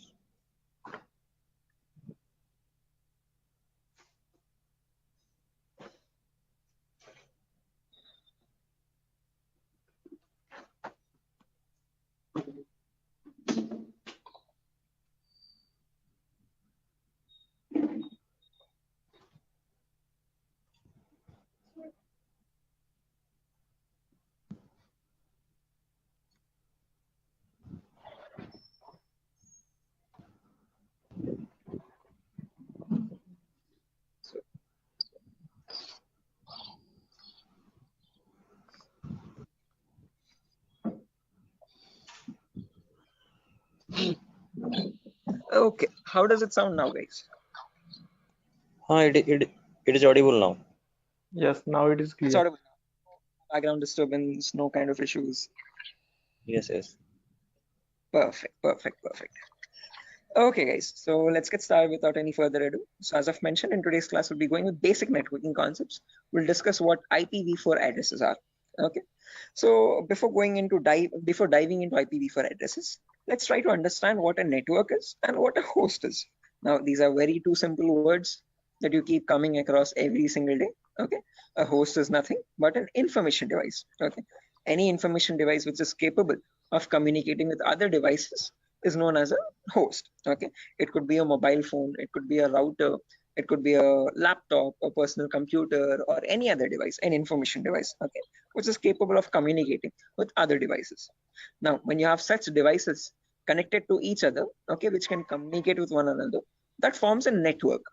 Okay. How does it sound now, guys? It is audible now. Yes, now it is clear. It's audible. Background disturbance, no kind of issues. Yes, yes. Perfect, perfect, perfect. Okay, guys. So let's get started without any further ado. So as I've mentioned, in today's class, we'll be going with basic networking concepts. We'll discuss what IPv4 addresses are. Okay. So before diving into IPv4 addresses, let's try to understand what a network is and what a host is. Now, these are very 2 simple words that you keep coming across every single day. Okay. A host is nothing but an information device. Okay. Any information device which is capable of communicating with other devices is known as a host. Okay. It could be a mobile phone, it could be a router, it could be a laptop, a personal computer, or any other device, an information device, okay, which is capable of communicating with other devices. Now, when you have such devices connected to each other, okay, which can communicate with one another, that forms a network.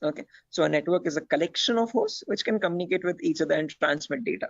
Okay, so a network is a collection of hosts which can communicate with each other and transmit data.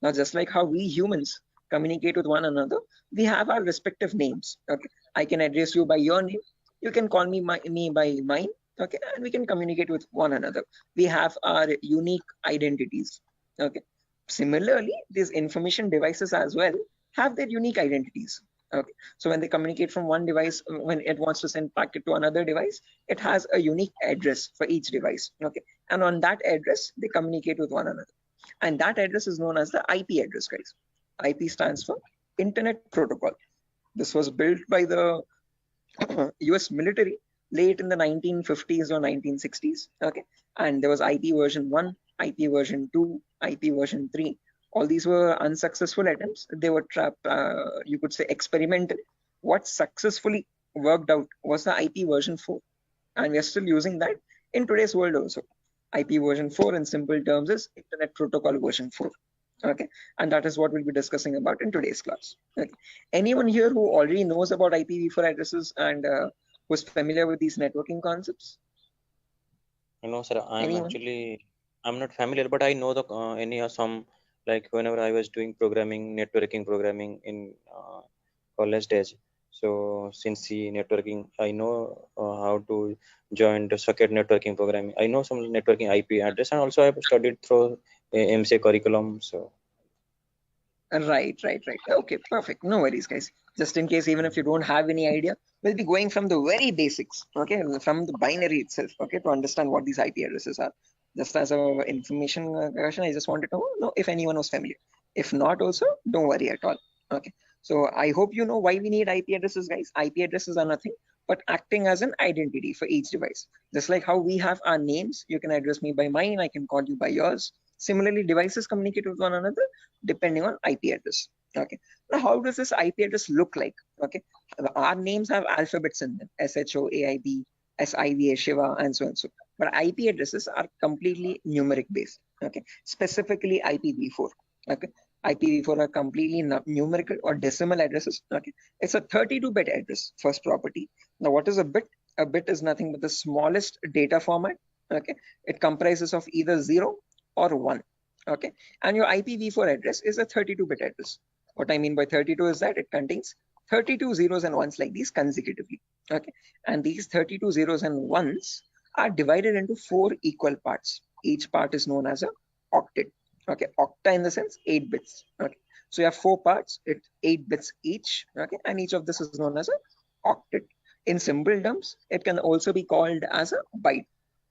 Now, just like how we humans communicate with one another, we have our respective names. Okay, I can address you by your name. You can call me by mine. Okay, and we can communicate with one another. We have our unique identities. Okay, similarly, these information devices as well have their unique identities. Okay, so when they communicate from one device, when it wants to send packet to another device, it has a unique address for each device. Okay, and on that address, they communicate with one another. and that address is known as the IP address, guys. IP stands for Internet Protocol. This was built by the US military late in the 1950s or 1960s. Okay, and there was IP version 1, IP version 2, IP version 3. All these were unsuccessful attempts. They were you could say experimental. What successfully worked out was the IP version 4, and we are still using that in today's world also. IP version 4 in simple terms is Internet Protocol version 4. Okay, and that is what we'll be discussing about in today's class. Okay. Anyone here who already knows about IPv4 addresses and who's familiar with these networking concepts? No, sir. I'm not familiar, but I know the some, like whenever I was doing networking programming in college days. So since the networking, I know how to join the socket networking programming. I know some networking IP address, and also I've studied through MCA curriculum. So. Right. Okay, perfect. No worries, guys. Just in case, even if you don't have any idea, we'll be going from the very basics, okay, from the binary itself, okay, to understand what these IP addresses are. Just as a information question, I just wanted to know if anyone was familiar. If not, also don't worry at all. Okay. So I hope you know why we need IP addresses, guys. IP addresses are nothing but acting as an identity for each device. Just like how we have our names, you can address me by mine, I can call you by yours. Similarly, devices communicate with one another depending on IP address. Okay. Now, how does this IP address look like? Okay. Our names have alphabets in them: SHO, AIB, SIVA, Shiva, and so on. So, but IP addresses are completely numeric based. Okay. Specifically IPv4. Okay. IPv4 are completely numerical or decimal addresses. Okay. It's a 32-bit address, first property. Now, what is a bit? A bit is nothing but the smallest data format. Okay. It comprises of either 0 or 1. Okay, and your IPv4 address is a 32-bit address. What I mean by 32 is that it contains 32 zeros and ones like these consecutively. Okay, and these 32 zeros and ones are divided into 4 equal parts. Each part is known as a octet. Okay, octa in the sense 8 bits. Okay, so you have 4 parts, it's 8 bits each. Okay, and each of this is known as a octet. In simple terms, it can also be called as a byte.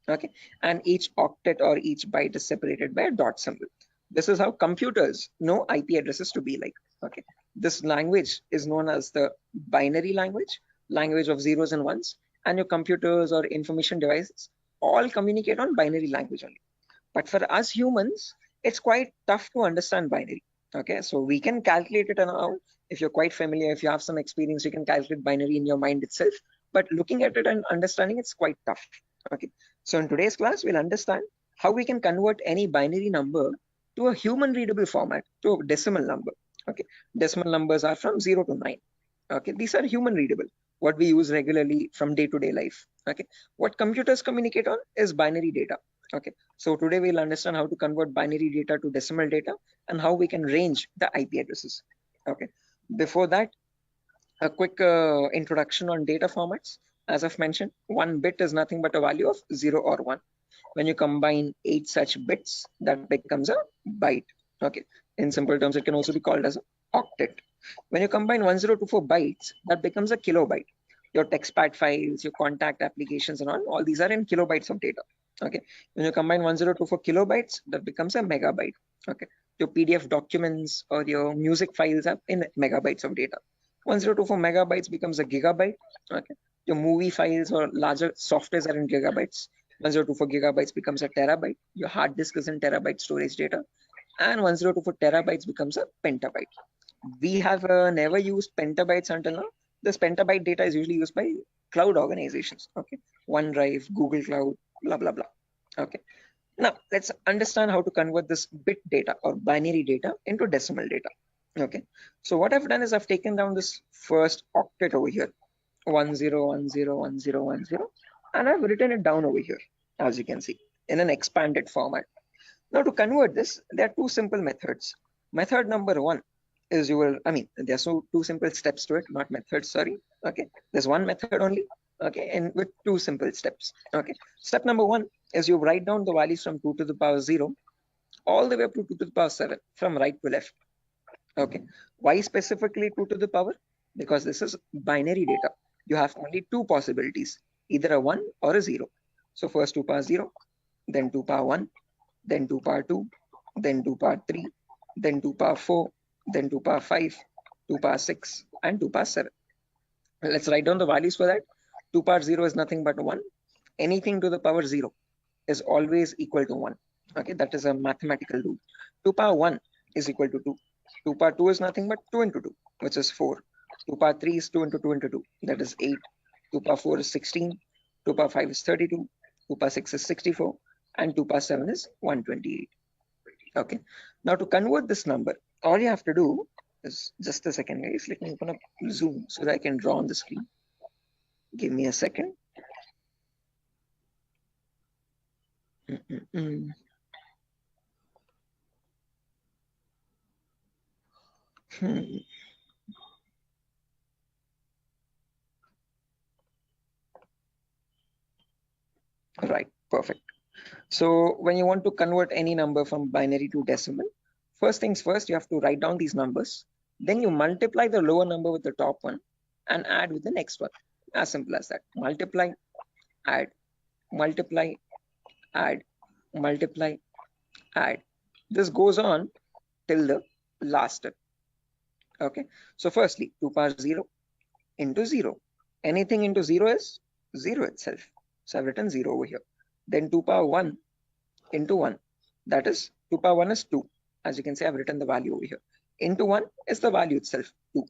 Okay, and each octet or each byte is separated by a dot symbol. This is how computers know IP addresses to be like. Okay, this language is known as the binary language of zeros and ones, and your computers or information devices all communicate on binary language only. But for us humans, it's quite tough to understand binary. Okay, so we can calculate it now. If you're quite familiar, if you have some experience, you can calculate binary in your mind itself. But looking at it and understanding it's quite tough. Okay, so in today's class, we'll understand how we can convert any binary number to a human readable format, to a decimal number. Okay, decimal numbers are from 0 to 9. Okay, these are human readable, what we use regularly from day-to-day life. Okay, what computers communicate on is binary data. Okay, so today we'll understand how to convert binary data to decimal data and how we can range the IP addresses. Okay, before that, a quick introduction on data formats. As I've mentioned, 1 bit is nothing but a value of 0 or 1. When you combine 8 such bits, that becomes a byte. Okay, in simple terms, it can also be called as an octet. When you combine 1024 bytes, that becomes a kilobyte. Your textpad files, your contact applications and all these are in kilobytes of data. Okay, when you combine 1024 kilobytes, that becomes a megabyte. Okay, your PDF documents or your music files are in megabytes of data. 1024 megabytes becomes a gigabyte. Okay, your movie files or larger softwares are in gigabytes. 1024 gigabytes becomes a terabyte. Your hard disk is in terabyte storage data, and 1024 terabytes becomes a petabyte. We have never used petabytes until now. This petabyte data is usually used by cloud organizations. Okay, OneDrive, Google Cloud, blah blah blah. Okay, now let's understand how to convert this bit data or binary data into decimal data. Okay, so what I've done is I've taken down this first octet over here, 10101010, and I've written it down over here, as you can see, in an expanded format. Now to convert this, there are 2 simple methods. Method number 1 is there's 2 simple steps to it, not methods, sorry. Okay, there's 1 method only. Okay, and with 2 simple steps. Okay, step number 1 is you write down the values from 2 to the power 0 all the way up to 2 to the power 7 from right to left. Okay, why specifically 2 to the power? Because this is binary data. You have only 2 possibilities, either a 1 or a 0. So first 2 power 0, then 2 power 1, then 2 power 2, then 2 power 3, then 2 power 4, then 2 power 5, 2 power 6, and 2 power 7. Let's write down the values for that. 2 power 0 is nothing but 1. Anything to the power 0 is always equal to 1. Okay, that is a mathematical rule. 2 power 1 is equal to 2. 2 power 2 is nothing but 2 into 2, which is 4. 2 power 3 is 2 into 2 into 2, that is 8. 2 power 4 is 16. 2 power 5 is 32. 2 power 6 is 64. And 2 power 7 is 128. Okay, now to convert this number, all you have to do is, just a second guys, let me open up Zoom so that I can draw on the screen. Give me a second. Right, perfect. So when you want to convert any number from binary to decimal, first things first, you have to write down these numbers. Then you multiply the lower number with the top one and add with the next one. As simple as that. Multiply, add, multiply, add, multiply, add. This goes on till the last step. Okay, so firstly, 2 power 0 into 0. Anything into 0 is 0 itself. So I've written 0 over here. Then 2 power 1 into 1. That is 2 power 1 is 2. As you can see, I've written the value over here. Into 1 is the value itself, 2.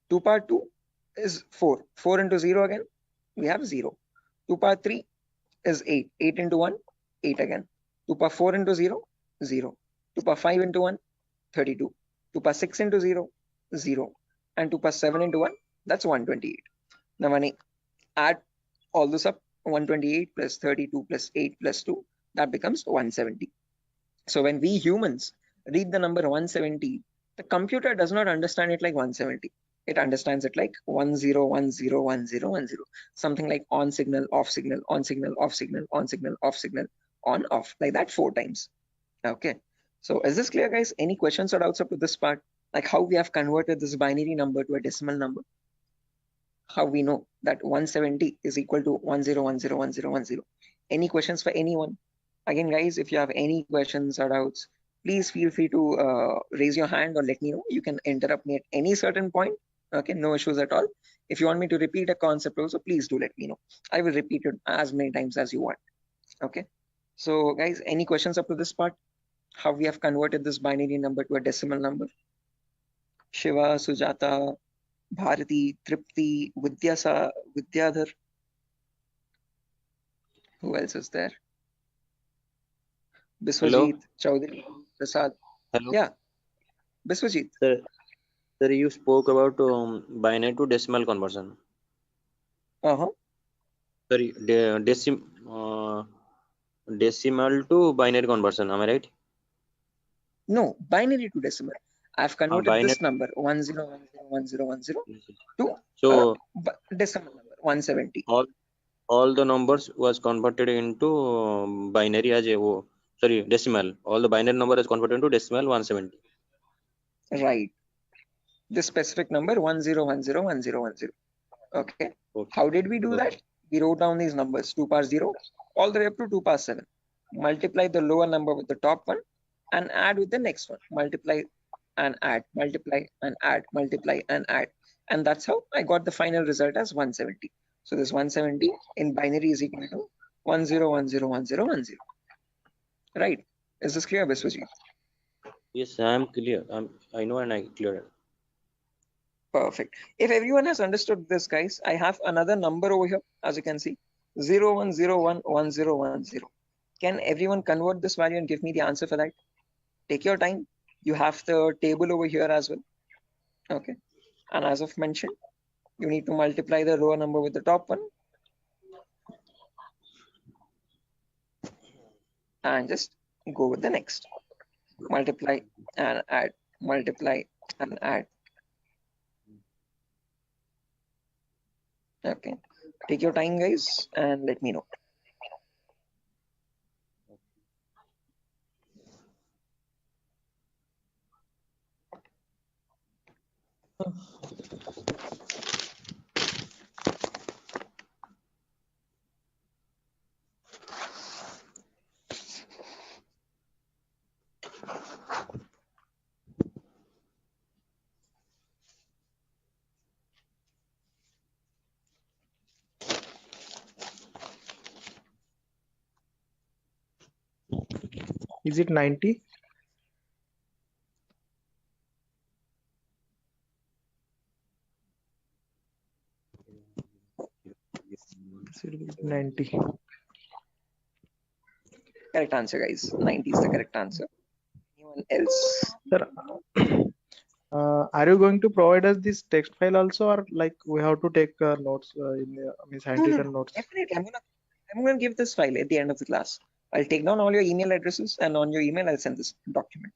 2 power 2 is 4. 4 into 0 again, we have 0. 2 power 3 is 8. 8 into 1, 8 again. 2 power 4 into 0, 0. 2 power 5 into 1, 32. 2 power 6 into 0, 0. And 2 power 7 into 1, that's 128. Now when I add all this up, 128 plus 32 plus 8 plus 2, that becomes 170. So when we humans read the number 170, the computer does not understand it like 170. It understands it like 10101010, something like on signal, off signal, on signal, off signal, on signal, off signal, on, off, like that 4 times. Okay, so is this clear guys? Any questions or doubts up to this part? Like how we have converted this binary number to a decimal number? How we know that 170 is equal to 10101010. Any questions for anyone? Again guys, if you have any questions or doubts, please feel free to raise your hand or let me know. You can interrupt me at any certain point. Okay, no issues at all. If you want me to repeat a concept also, please do let me know. I will repeat it as many times as you want. Okay, so guys, any questions up to this part? How we have converted this binary number to a decimal number? Shiva, Sujata, Bharati, Tripti, Vidyadhar. Who else is there? Biswajit, Chaudhary, Prasad. Hello. Yeah, Biswajit. Sir, you spoke about binary to decimal conversion. Sorry, decimal to binary conversion. Am I right? No, binary to decimal. I've converted this number 10101010 to decimal number 170. All the numbers was converted into binary as a decimal. All the binary number is converted into decimal 170. Right. This specific number 10101010. Okay. How did we do that? We wrote down these numbers 2 power 0 all the way up to 2 power 7. Multiply the lower number with the top one and add with the next one. Multiply and add, multiply and add, multiply and add. And that's how I got the final result as 170. So this 170 in binary is equal to 10101010. Right. Is this clear, Biswajit? Yes, I am clear. I know and I clear. Perfect. If everyone has understood this, guys, I have another number over here, as you can see, 01011010. Can everyone convert this value and give me the answer for that? Take your time. You have the table over here as well. Okay. And as I've mentioned, you need to multiply the lower number with the top one. And just go with the next. Multiply and add, multiply and add. Okay. Take your time, guys, and let me know. Is it 90? So it will be 90. Correct answer, guys. 90 is the correct answer. Anyone else? Sir, are you going to provide us this text file also, or like we have to take notes means No, handwritten notes? definitely. I'm gonna give this file at the end of the class. I'll take down all your email addresses, and on your email I'll send this document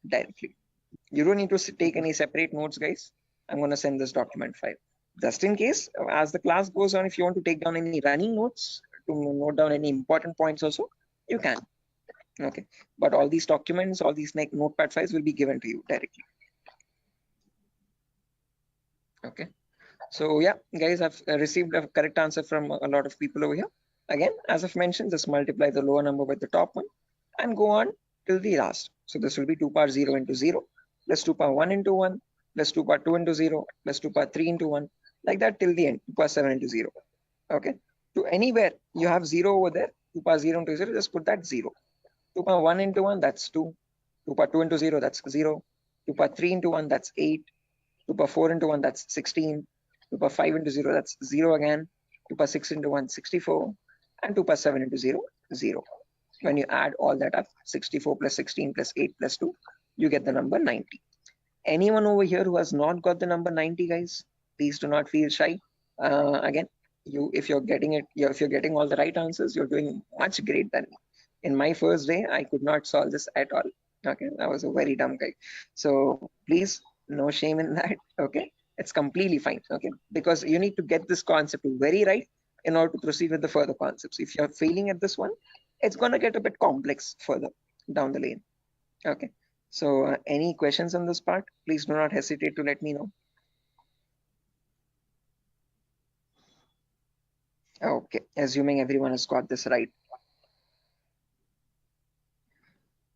directly. You don't need to take any separate notes, guys. I'm gonna send this document file. Just in case, as the class goes on, if you want to take down any running notes to note down any important points also, you can. Okay, but all these documents, all these notepad files will be given to you directly. Okay, so yeah, guys, I've received a correct answer from a lot of people over here. Again, as I've mentioned, just multiply the lower number with the top one and go on till the last. So this will be 2 power 0 into 0 plus 2 power 1 into 1 plus 2 power 2 into 0 plus 2 power 3 into 1, like that till the end, 2 power 7 into 0. Okay, to anywhere you have 0 over there, 2 power 0 into 0, just put that 0. 2 power 1 into 1, that's 2. 2 power 2 into 0, that's 0. 2 power 3 into 1, that's 8. 2 power 4 into 1, that's 16. 2 power 5 into 0, that's 0 again. 2 power 6 into 1, 64. And 2 power 7 into 0, 0. When you add all that up, 64 plus 16 plus 8 plus 2, you get the number 90. Anyone over here who has not got the number 90, guys, please do not feel shy. Again, if you're getting all the right answers, you're doing much great than me. In my first day, I could not solve this at all. Okay, I was a very dumb guy. So please, no shame in that. Okay, it's completely fine. Okay, because you need to get this concept very right in order to proceed with the further concepts. If you're failing at this one, it's going to get a bit complex further down the lane. Okay, so any questions on this part, please do not hesitate to let me know. Okay, assuming everyone has got this right.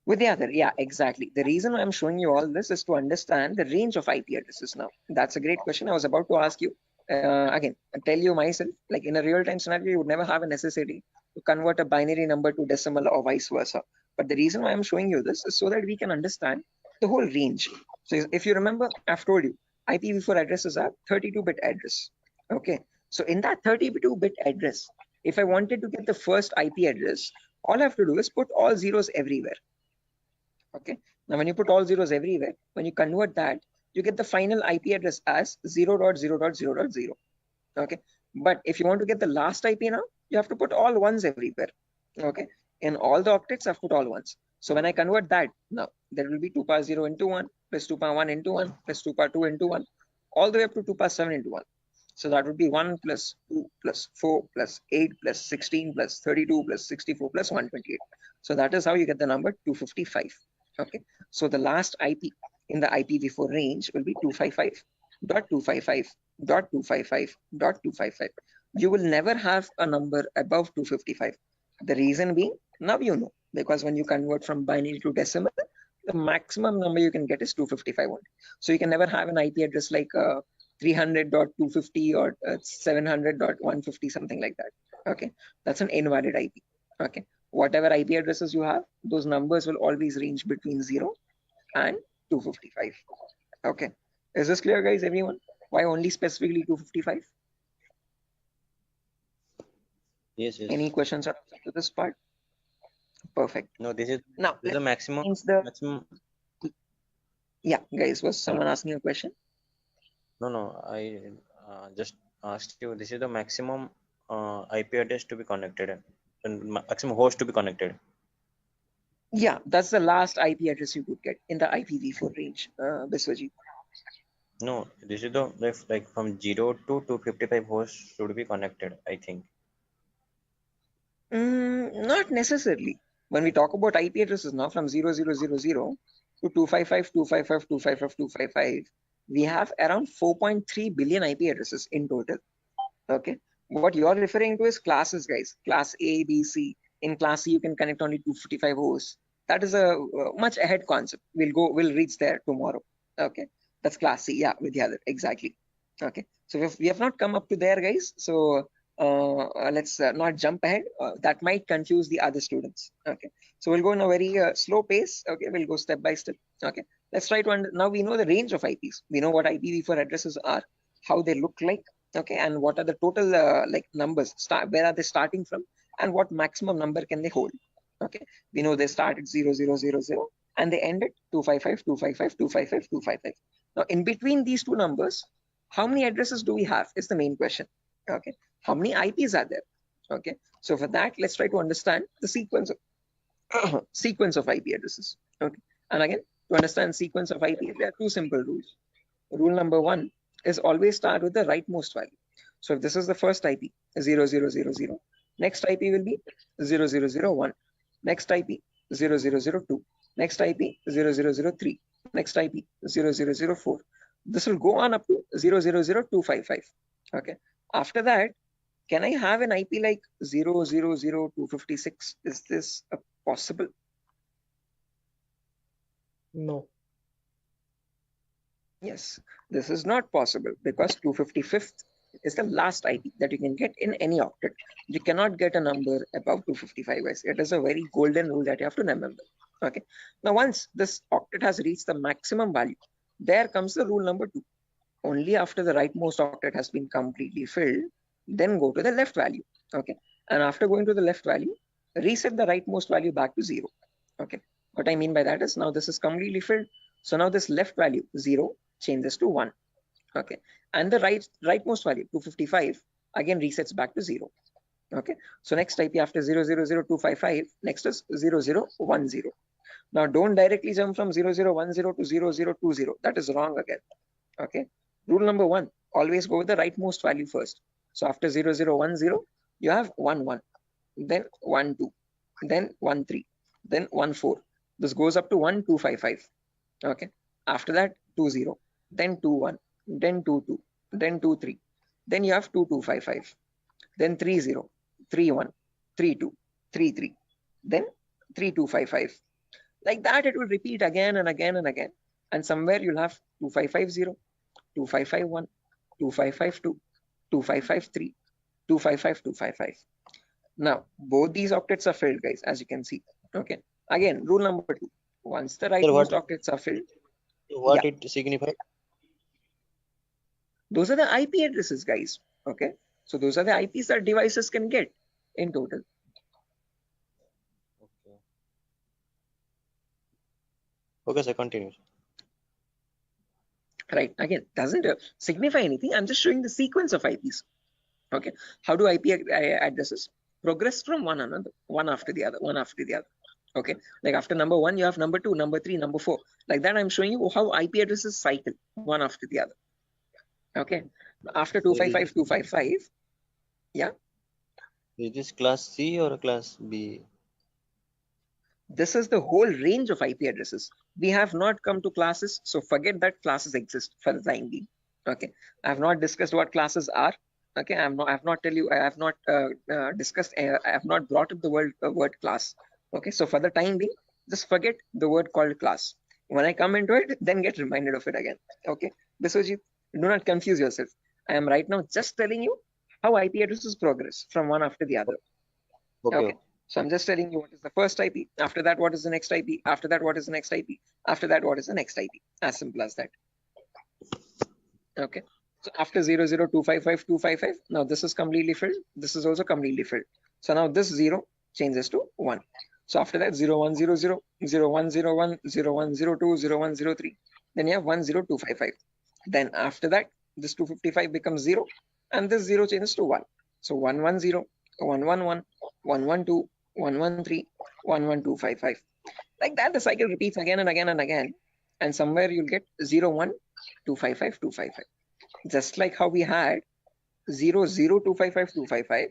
With the other, yeah, exactly. The reason I'm showing you all this is to understand the range of IP addresses now. That's a great question. I was about to ask you. Again, I tell you myself, like in a real-time scenario, you would never have a necessity to convert a binary number to decimal or vice versa. But the reason why I'm showing you this is so that we can understand the whole range. So if you remember, I've told you, IPv4 addresses are 32-bit address. Okay, so in that 32-bit address, if I wanted to get the first IP address, all I have to do is put all zeros everywhere. Okay, now when you put all zeros everywhere, when you convert that, you get the final IP address as 0.0.0.0. Okay, but if you want to get the last IP now, you have to put all ones everywhere. Okay, in all the octets, I've put all ones. So when I convert that, now there will be 2 power 0 into 1 plus 2 power 1 into 1 plus 2 power 2 into 1, all the way up to 2 power 7 into 1. So that would be 1 plus 2 plus 4 plus 8 plus 16 plus 32 plus 64 plus 128. So that is how you get the number 255. Okay, so the last IP in the IPv4 range will be 255.255.255.255. You will never have a number above 255. The reason being, now you know, because when you convert from binary to decimal, the maximum number you can get is 255 only. So you can never have an IP address like 300.250 or 700.150, something like that. Okay, that's an invalid IP. Okay, whatever IP addresses you have, those numbers will always range between 0 and 255. Okay, is this clear, guys? Everyone? Why only specifically 255? Yes, yes. Any questions up to this part? Perfect. No, this is now the maximum. Maximum. Yeah, guys, was someone asking a question? No, I just asked you. This is the maximum IP address to be connected and maximum host to be connected. Yeah, that's the last IP address you could get in the IPv4 range, Biswajit. No, this is the like from 0 to 255 hosts should be connected, I think. Not necessarily. When we talk about IP addresses now from 0000 to 255, 255, 255, 255, we have around 4.3 billion IP addresses in total. Okay, what you are referring to is classes, guys. Class A, B, C. In class C, you can connect only 255 hosts. That is a much ahead concept. We'll reach there tomorrow. Okay, that's class C. Yeah, with the other, exactly. Okay, so we have not come up to there, guys. So let's not jump ahead. That might confuse the other students. Okay, so we'll go in a very slow pace. Okay, we'll go step by step. Okay, let's try to now we know the range of IPs. We know what IPv4 addresses are, how they look like. Okay, and what are the total like numbers? Where are they starting from, and what maximum number can they hold? Okay, we know they start at 0000 and they end at 255, 255, 255, 255. Now, in between these two numbers, how many addresses do we have is the main question. Okay, how many IPs are there? Okay, so for that, let's try to understand the sequence of sequence of IP addresses. Okay, and again, to understand sequence of IP, there are two simple rules. Rule number one is always start with the rightmost value. So if this is the first IP, 0000, next IP will be 0001, next IP 0002, next IP 0003, next IP 0004. This will go on up to 000255. Okay. After that, can I have an IP like 000256? Is this possible? No. Yes, this is not possible because 255th is the last IP that you can get in any octet. You cannot get a number above 255, guys. It is a very golden rule that you have to remember. Okay. Now, once this octet has reached the maximum value, there comes the rule number 2. Only after the rightmost octet has been completely filled, then go to the left value. Okay. And after going to the left value, reset the rightmost value back to 0. Okay. What I mean by that is now this is completely filled. So now this left value 0 changes to 1. Okay. And the rightmost value 255 again resets back to 0. Okay. So next IP after 000255, next is 0010. Now don't directly jump from 0010 to 0020. That is wrong again. Okay. Rule number 1, always go with the rightmost value first. So after 0010, you have 11, then 12, then 13, then 14. This goes up to 1255. Okay. After that, 20, then 21, then 22, then 23. Then you have 2255, then 30, 31, 32, 33, then 3255. Like that, it will repeat again and again and again. And somewhere you'll have 2550, 2551, 2552, 2553, 255, 255. Now, both these octets are filled, guys, as you can see. Okay. Again, rule number 2. Once the rightmost octets are filled, what it signifies? Those are the IP addresses, guys. Okay. So those are the IPs that devices can get in total. Okay. Okay, so continue. Right. Again, doesn't signify anything. I'm just showing the sequence of IPs. Okay. How do IP addresses progress from one another, one after the other, one after the other? Okay. Like after number 1, you have number 2, number 3, number 4. Like that, I'm showing you how IP addresses cycle one after the other. Okay. After 255, 255. Yeah. Is this class C or class B? This is the whole range of IP addresses. We have not come to classes, so forget that classes exist for the time being. Okay. I have not discussed what classes are. Okay. I have not discussed. I have not brought up the word class. Okay. So for the time being, just forget the word called class. When I come into it, then get reminded of it again. Okay. Biswajit, do not confuse yourself. I am right now just telling you how IP addresses progress from one after the other. Okay. So I'm just telling you what is the first IP. After that, what is the next IP? After that, what is the next IP? After that, what is the next IP? As simple as that. Okay. So after 00255, 255, now this is completely filled. This is also completely filled. So now this 0 changes to 1. So after that, 0100, 0101, 0102, 0103. Then you have 10255. Then after that, this 255 becomes 0 and this 0 changes to 1. So 110, 111, 112, 113, 11255. Like that, the cycle repeats again and again and again. And somewhere you'll get 01, 255, 255. Just like how we had 00255, 255,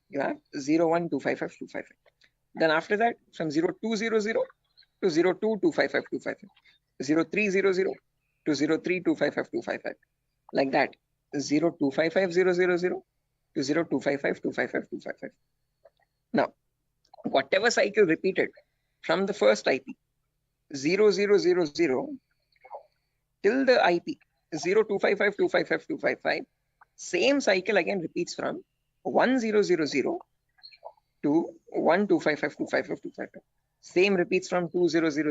you have 01, 255, 255. Then after that, from 0200 to 02255255, 0300 to 03255, like that, 0255000 to 0255255. Now, whatever cycle repeated from the first IP 0000 till the IP 0255255255, same cycle again repeats from 1000 to 1255.255.255. Same repeats from 2000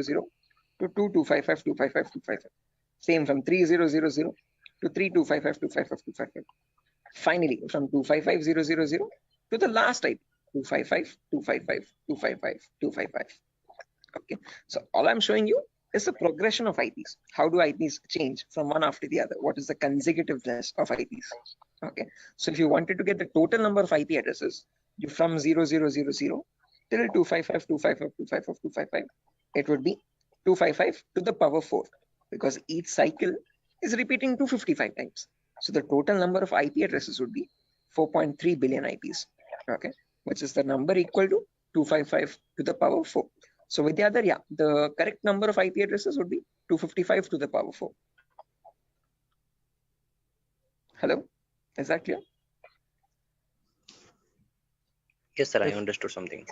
to 2255.255.255. Same from 3000 to 3255.255.255. Finally, from 255000 to the last IP, 255.255.255.255. Okay, so all I'm showing you is the progression of IPs. How do IPs change from one after the other? What is the consecutiveness of IPs? Okay, so if you wanted to get the total number of IP addresses, you from 0000 till 255.255.255.255, it would be 255 to the power 4, because each cycle is repeating 255 times. So the total number of IP addresses would be 4.3 billion IPs. Okay, which is the number equal to 255 to the power 4. So with the other, yeah, the correct number of IP addresses would be 255 to the power 4. Hello, is that clear? Yes, sir. I understood something.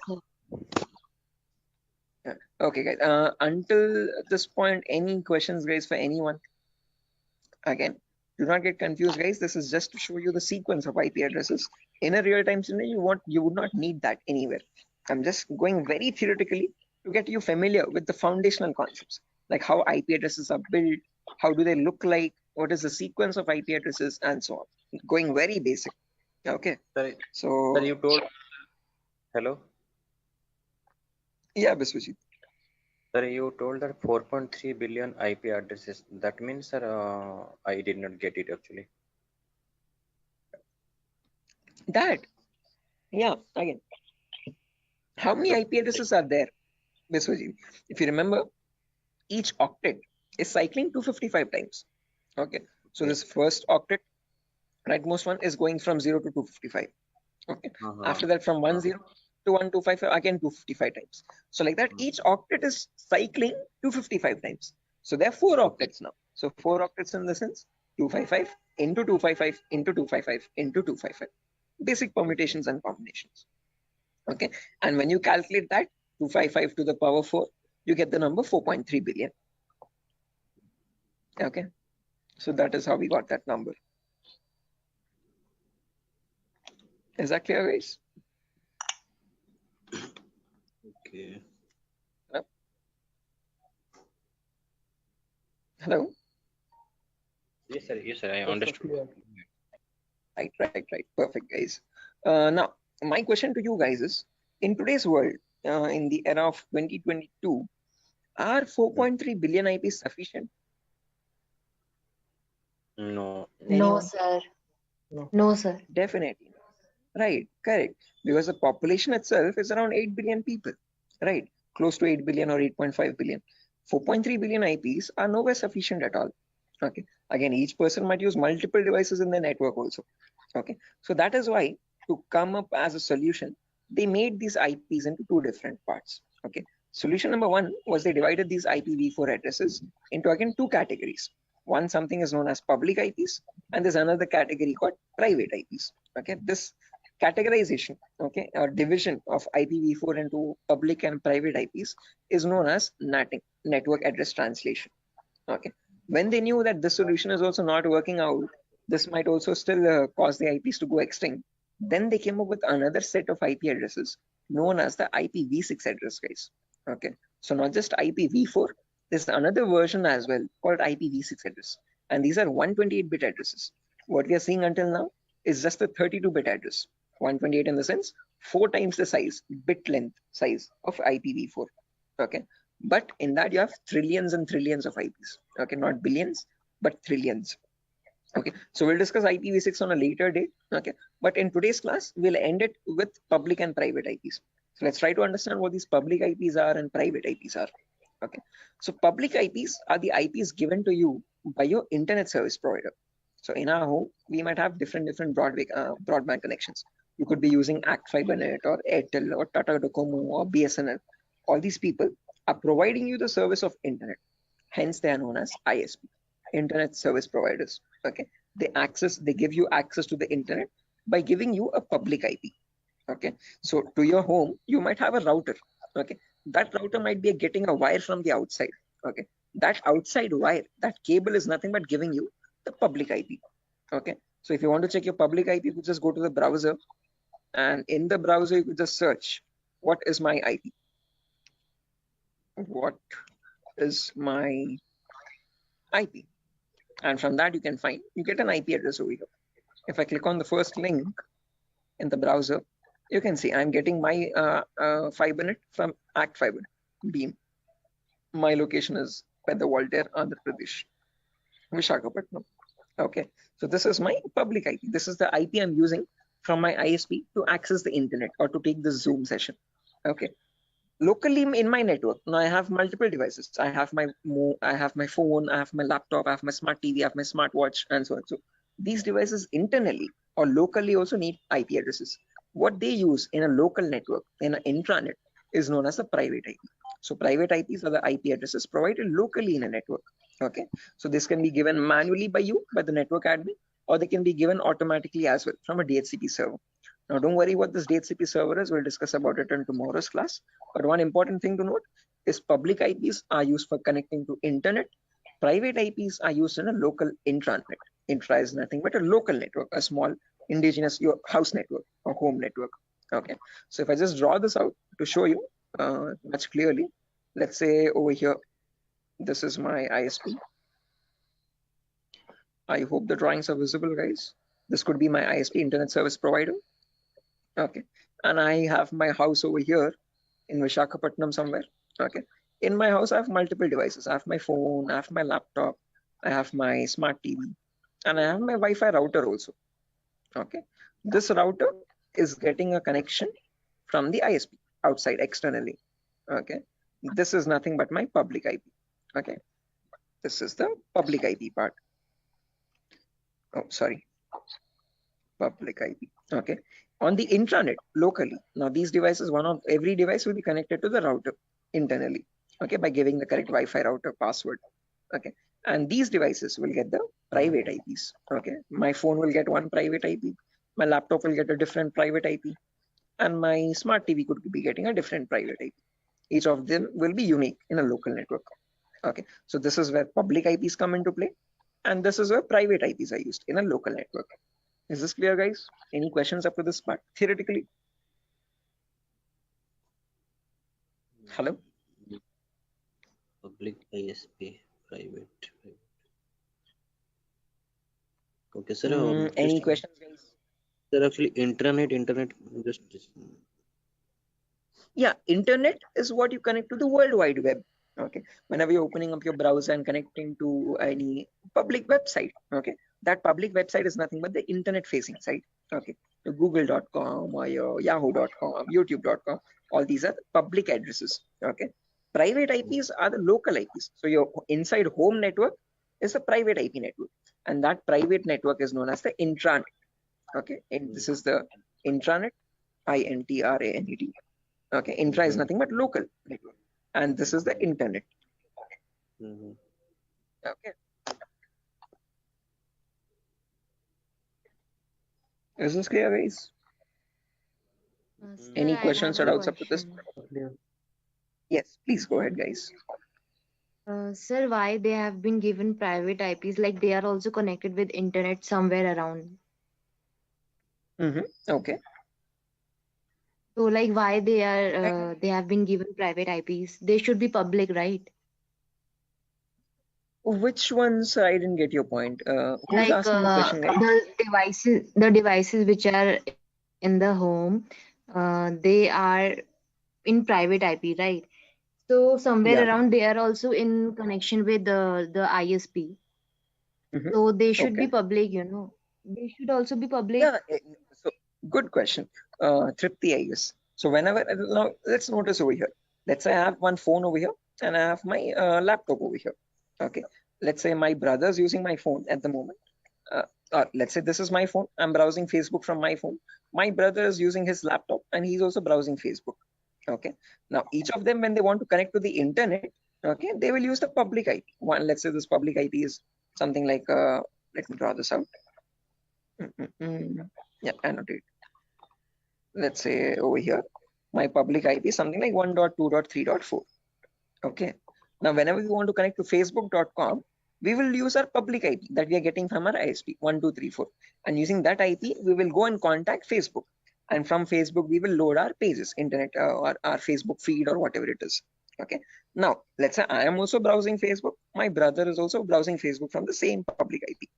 Yeah. Okay, guys. Until this point, any questions, guys, for anyone? Again, do not get confused, guys. This is just to show you the sequence of IP addresses. In a real-time scenario, you would not need that anywhere. I'm just going very theoretically to get you familiar with the foundational concepts, like how IP addresses are built, how do they look like, what is the sequence of IP addresses, and so on. Going very basic. Okay. Sir, so sir, you told. Hello. Yeah, Biswajit. Sir, you told that 4.3 billion IP addresses. That means, sir, I did not get it actually. That, yeah, again, how many IP addresses are there, Biswajit? If you remember, each octet is cycling 255 times. Okay, so this first octet, rightmost one, is going from 0 to 255. Okay, after that from 10 to 1255, again 255 times. So like that, each octet is cycling 255 times. So there are 4 octets now. So 4 octets in the sense 255 into 255 into 255 into 255. Basic permutations and combinations. Okay, and when you calculate that 255 to the power 4, you get the number 4.3 billion. Okay, so that is how we got that number. Is that clear, guys? Okay. Hello? Yes, sir. Yes, sir. I understood. Right. Perfect, guys. Now, my question to you guys is, in today's world, in the era of 2022, are 4.3 billion IPs sufficient? No. No, sir. No, sir. Definitely. Right, correct. Because the population itself is around 8 billion people, right? Close to 8 billion or 8.5 billion. 4.3 billion IPs are nowhere sufficient at all. Okay. Again, each person might use multiple devices in the network also. Okay. So that is why, to come up as a solution, they made these IPs into 2 different parts. Okay. Solution number 1 was they divided these IPv4 addresses into, again, 2 categories. One, something is known as public IPs, and there's another category called private IPs. Okay. This categorization, okay, or division of IPv4 into public and private IPs is known as NATing, network address translation. Okay. When they knew that this solution is also not working out, this might also still cause the IPs to go extinct, then they came up with another set of IP addresses known as the IPv6 address, guys. Okay. So not just IPv4, there's another version as well called IPv6 address. And these are 128-bit addresses. What we are seeing until now is just a 32-bit address. 128 in the sense 4 times the size, bit length size of IPv4. Okay. But in that you have trillions and trillions of IPs. Okay, not billions, but trillions. Okay, so we'll discuss IPv6 on a later date. Okay, but in today's class, we'll end it with public and private IPs. So let's try to understand what these public IPs are and private IPs are. Okay, so public IPs are the IPs given to you by your internet service provider. So in our home, we might have different broadband connections. You could be using Act FiberNet or Airtel or Tata Docomo or BSNL. All these people are providing you the service of internet. Hence, they are known as ISP, internet service providers. Okay, they give you access to the internet by giving you a public IP. Okay, so to your home, you might have a router. Okay, that router might be getting a wire from the outside. Okay, that outside wire, that cable is nothing but giving you the public IP. Okay, so if you want to check your public IP, you just go to the browser And in the browser, you could just search, what is my IP? What is my IP? And from that, you can find, you get an IP address over here. If I click on the first link in the browser, you can see I'm getting my FiberNet from Act Fiber Beam. My location is Pedda Voltaire, Andhra Pradesh, Vishakhapatnam. Okay, so this is my public IP. This is the IP I'm using from my ISP to access the internet or to take the Zoom session. Okay, locally in my network, now I have multiple devices. I have my phone, I have my laptop, I have my smart TV, I have my smartwatch, and so on. So these devices internally or locally also need IP addresses. What they use in a local network, in an intranet, is known as a private IP. So private IPs are the IP addresses provided locally in a network. Okay, so this can be given manually by you, by the network admin, or they can be given automatically as well from a DHCP server. Now, don't worry what this DHCP server is. We'll discuss about it in tomorrow's class. But one important thing to note is public IPs are used for connecting to internet. Private IPs are used in a local intranet. Intra is nothing but a local network, a small indigenous your house network or home network. Okay, so if I just draw this out to show you much clearly, let's say over here, this is my ISP. I hope the drawings are visible, guys. This could be my ISP, internet service provider. Okay, and I have my house over here in Vishakhapatnam somewhere. Okay, in my house I have multiple devices. I have my phone, I have my laptop, I have my smart TV, and I have my Wi-Fi router also. Okay, this router is getting a connection from the ISP outside externally. Okay, this is nothing but my public IP. Okay, this is the public IP part. Oh, sorry, public IP. Okay, on the intranet locally, now these devices, every device will be connected to the router internally. Okay, by giving the correct Wi-Fi router password. Okay, and these devices will get the private IPs. Okay, my phone will get one private IP, my laptop will get a different private IP, and my smart TV could be getting a different private IP. Each of them will be unique in a local network. Okay, so this is where public IPs come into play, and this is where private IPs are used in a local network. Is this clear, guys? Any questions up to this part theoretically? Hello? Public ISP, private. Okay, sir. Any questions, guys? Sir, actually, internet, just. Yeah, internet is what you connect to the World Wide Web. Okay, whenever you're opening up your browser and connecting to any public website, okay, that public website is nothing but the internet facing site. Okay, your google.com or your yahoo.com, youtube.com, all these are the public addresses. Okay, private IPs are the local IPs. So your inside home network is a private IP network, and that private network is known as the intranet. Okay, and this is the intranet, INTRANET. Okay, intra is nothing but local network, and this is the internet. Okay, is this clear, guys? Sir, Any I questions or have a doubts up to this? question. Yes, please go ahead, guys. Sir, why they have been given private IPs, like they are also connected with internet somewhere around? Okay. So like why they are they have been given private IPs? They should be public, right? Which ones? I didn't get your point. Who's Like asking the question, guys? the devices which are in the home, they are in private IP, right? So somewhere Yeah. around they are also in connection with the ISP. So they should be public, you know. They should also be public. Yeah. So good question, Tripti, I guess. So whenever now let's notice over here. Let's say I have one phone over here and I have my laptop over here. Okay. Let's say my brother's using my phone at the moment. Let's say this is my phone. I'm browsing Facebook from my phone. My brother is using his laptop and he's also browsing Facebook. Okay. Now each of them, when they want to connect to the internet, okay, they will use the public IP. One, let's say this public IP is something like let me draw this out. Yeah, annotate. Let's say over here, my public IP is something like 1.2.3.4. Okay. Now, whenever we want to connect to facebook.com, we will use our public IP that we are getting from our ISP 1234. And using that IP, we will go and contact Facebook. and from Facebook we will load our pages, internet or our Facebook feed or whatever it is. Okay, now let's say I am also browsing Facebook, my brother is also browsing Facebook from the same public IP.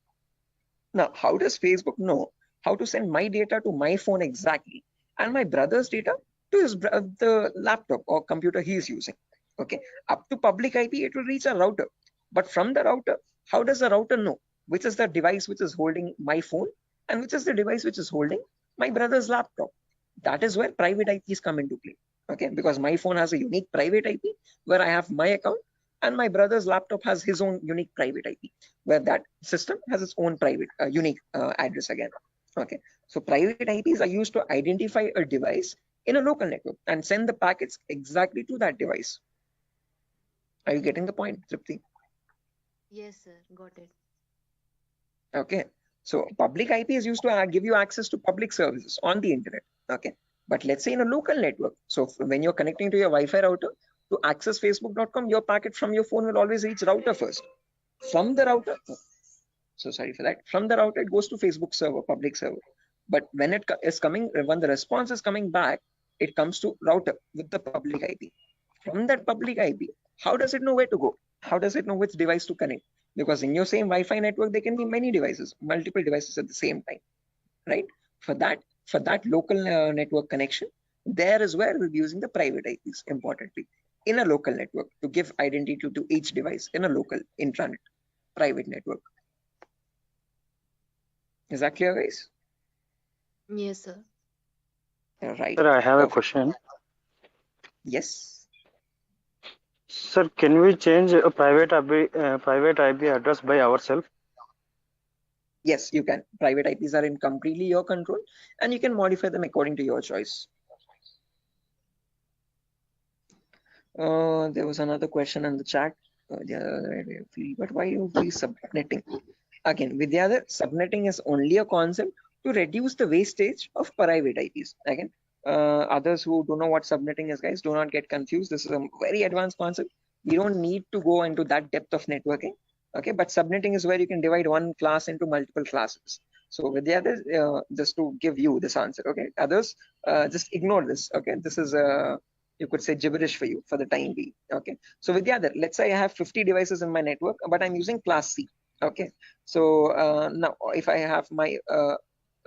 Now how does Facebook know how to send my data to my phone exactly and my brother's data to his the laptop or computer he is using? Okay, up to public IP it will reach a router, but from the router, how does the router know which is the device which is holding my phone and which is the device which is holding my brother's laptop? That is where private IPs come into play. Okay, because my phone has a unique private IP where I have my account, and my brother's laptop has his own unique private IP where that system has its own private unique address again. Okay, so private IPs are used to identify a device in a local network and send the packets exactly to that device. Are you getting the point, Tripti? Yes, sir. Got it. Okay, so public IP is used to give you access to public services on the internet. Okay, but let's say in a local network, so when you're connecting to your Wi-Fi router to access facebook.com, your packet from your phone will always reach router first. From the router, so sorry for that, from the router it goes to Facebook server, public server. But when it is coming, when the response is coming back, it comes to router with the public IP. From that public IP, how does it know where to go? How does it know which device to connect? Because in your same Wi-Fi network, there can be many devices, multiple devices at the same time, right? For that local network connection, there is where we'll be using the private IPs, importantly, in a local network to give identity to each device in a local intranet private network. Is that clear, guys? Yes, sir. Right. Sir, I have a Perfect. question. Yes. Sir, can we change a private IP address by ourselves? Yes, you can. Private IPs are in completely your control, and you can modify them according to your choice. There was another question in the chat. But why you be subnetting? Again, Vidyadhar, subnetting is only a concept to reduce the wastage of private IPs. Again, others who don't know what subnetting is, guys, do not get confused. This is a very advanced concept. We don't need to go into that depth of networking. Okay, but subnetting is where you can divide one class into multiple classes. So Vidyadhar, just to give you this answer, okay, others, just ignore this. Okay, this is you could say gibberish for you for the time being. Okay, so Vidyadhar, let's say I have 50 devices in my network, but I'm using class C. Okay, so now if I have my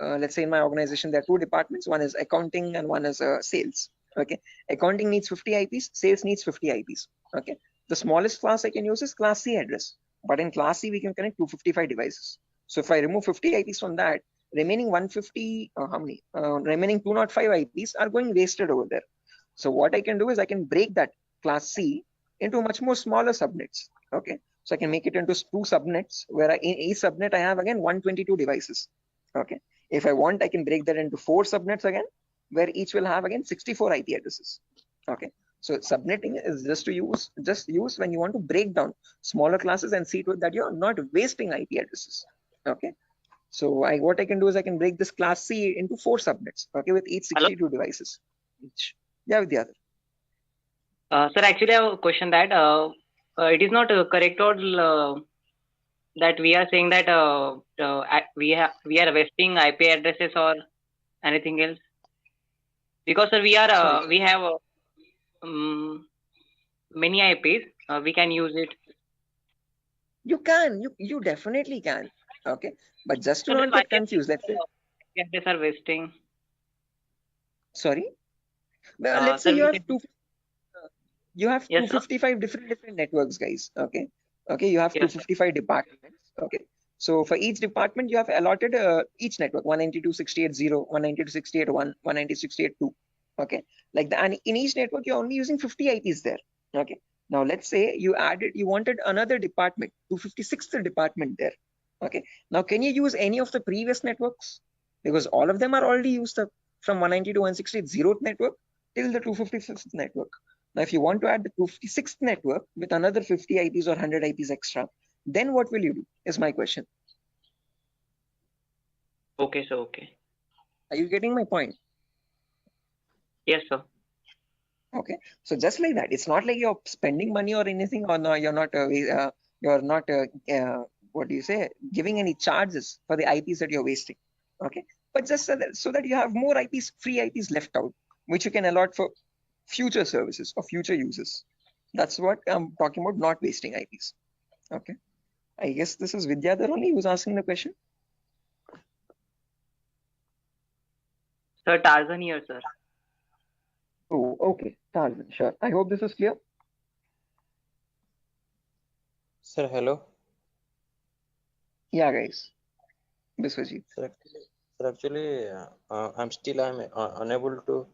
let's say in my organization there are two departments, one is accounting and one is sales. Okay, accounting needs 50 IPs, sales needs 50 IPs. Okay, the smallest class I can use is class C address, but in class C we can connect 255 devices. So if I remove 50 IPs from that, remaining 150 how many remaining 205 IPs are going wasted over there. So what I can do is I can break that class C into much more smaller subnets. Okay, so I can make it into two subnets where in each subnet I have again 122 devices. Okay, if I want, I can break that into 4 subnets again, where each will have again 64 IP addresses. Okay, so subnetting is just use when you want to break down smaller classes and see to it that you're not wasting IP addresses. Okay, so what I can do is I can break this class C into 4 subnets. Okay, with each 62 devices each. Yeah, with the other. Sir, actually, I have a question that it is not correct or that we are saying that we are wasting IP addresses or anything else, because sir, we have many IPs. We can use it. You can, you definitely can. Okay, but just to not get confused, let's say addresses are wasting. Sorry. Well, let's say you have you have 255 different networks, guys. Okay, you have 255 departments. Okay, so for each department you have allotted each network 192.68.0, 192.68.1, 192.68.2. Okay, like that, and in each network you're only using 50 IPs there. Okay, now let's say you wanted another department, 256th department there. Okay, now can you use any of the previous networks? Because all of them are already used up from 192 to 168.0th network till the 255th network. Now, if you want to add the 256th network with another 50 IPs or 100 IPs extra, then what will you do? Is my question. Okay, sir. Okay. Are you getting my point? Yes, sir. Okay. So just like that, it's not like you're spending money or anything, or no, you're not what do you say, giving any charges for the IPs that you're wasting. Okay. but just so that you have more IPs, free IPs left out, which you can allot for future services or future uses. That's what I'm talking about, not wasting IPs. Okay. I guess this is Vidyadhar only who's asking the question. Sir, Tarzan here, sir. Oh, okay. Tarzan, sure. I hope this is clear. Sir, hello. Yeah, guys. Biswajit. Sir, actually, I'm unable to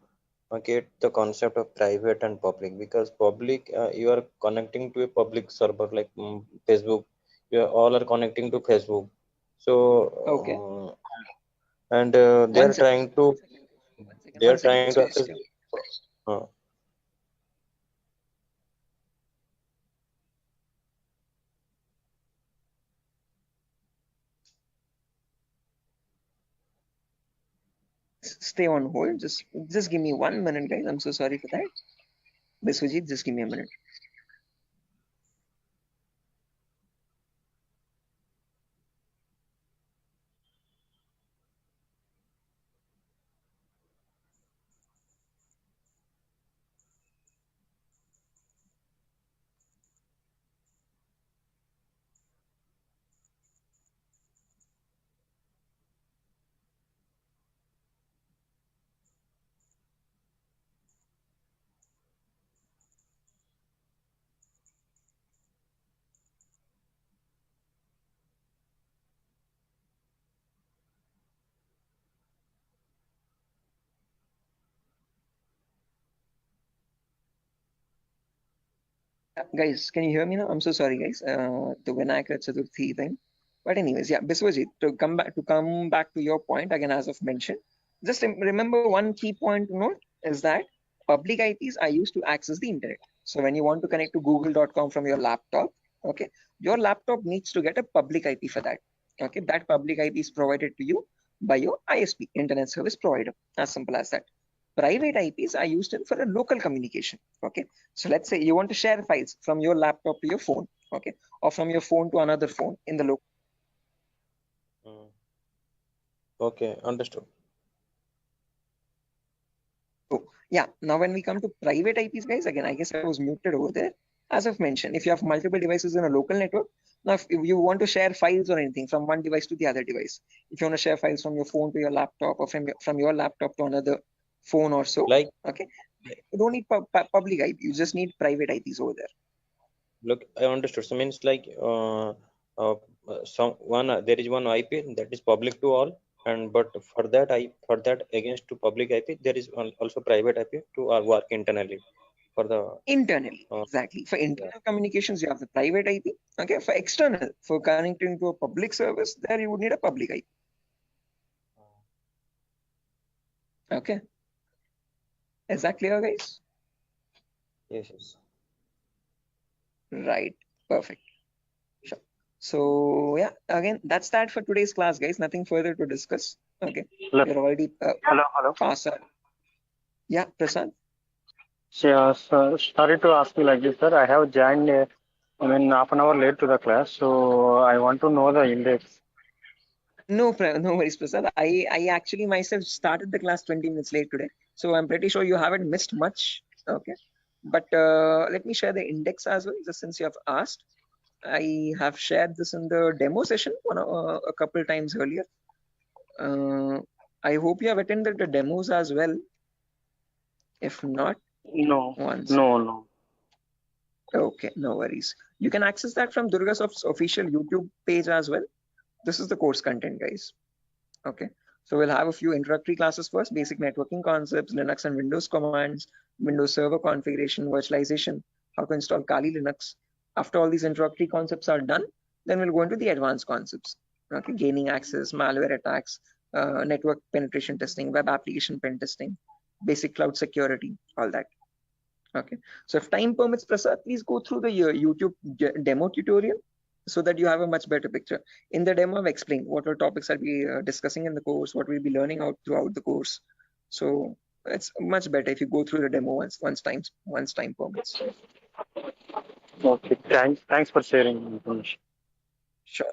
get the concept of private and public, because public, you are connecting to a public server like Facebook. You all are connecting to Facebook. So, Okay. and they are trying to access. Stay on hold. Just give me 1 minute, guys. I'm so sorry for that. Biswajit, just give me a minute. Guys, can you hear me now? I'm so sorry, guys. The Vinayaka Chaturthi thing. But anyways, yeah, Biswajit, to come back to your point again, as I've mentioned, just remember one key point to note is that public IPs are used to access the internet. So when you want to connect to google.com from your laptop, okay, your laptop needs to get a public IP for that. Okay, that public IP is provided to you by your ISP, Internet Service Provider. As simple as that. Private IPs are used for a local communication. Okay, so let's say you want to share files from your laptop to your phone, okay, or from your phone to another phone in the local. Okay, understood. So yeah, now when we come to private IPs, guys, again, I guess I was muted over there. As I've mentioned, if you have multiple devices in a local network, now if you want to share files or anything from one device to the other device, if you want to share files from your phone to your laptop or from your laptop to another phone or so, like, okay, you don't need public IP, you just need private IPs over there. Look, I understood. So means like there is one IP that is public to all, and but for that against to public IP there is also private IP to work internally for the internally. Exactly. For internal communications, you have the private IP. Okay. For external, for connecting to a public service, there you would need a public IP. Okay. Is that clear, guys? Yes. Right. Perfect. Sure. So yeah, again, that's that for today's class, guys. Nothing further to discuss. Okay. We're already hello. past our... Yeah, Prasad. Yeah, sorry to ask you like this, sir. I have joined, half an hour late to the class, so I want to know the index. No worries, Prasad. I actually myself started the class 20 minutes late today, so I'm pretty sure you haven't missed much. Okay, but let me share the index as well, just since you have asked. I have shared this in the demo session a couple times earlier. I hope you have attended the demos as well. If not, no. Okay, no worries. You can access that from Durgasoft's official YouTube page as well. This is the course content, guys. Okay, so we'll have a few introductory classes first: basic networking concepts, Linux and Windows commands, Windows Server configuration, virtualization, how to install Kali Linux. After all these introductory concepts are done, then we'll go into the advanced concepts. Okay, gaining access, malware attacks, network penetration testing, web application pen testing, basic cloud security, all that. Okay, so if time permits, Prasad, please go through the YouTube demo tutorial so that you have a much better picture. In the demo, I've explained what are topics I'll be discussing in the course, what we'll be learning out throughout the course. So it's much better if you go through the demo once time permits. Okay, thanks for sharing information. Sure,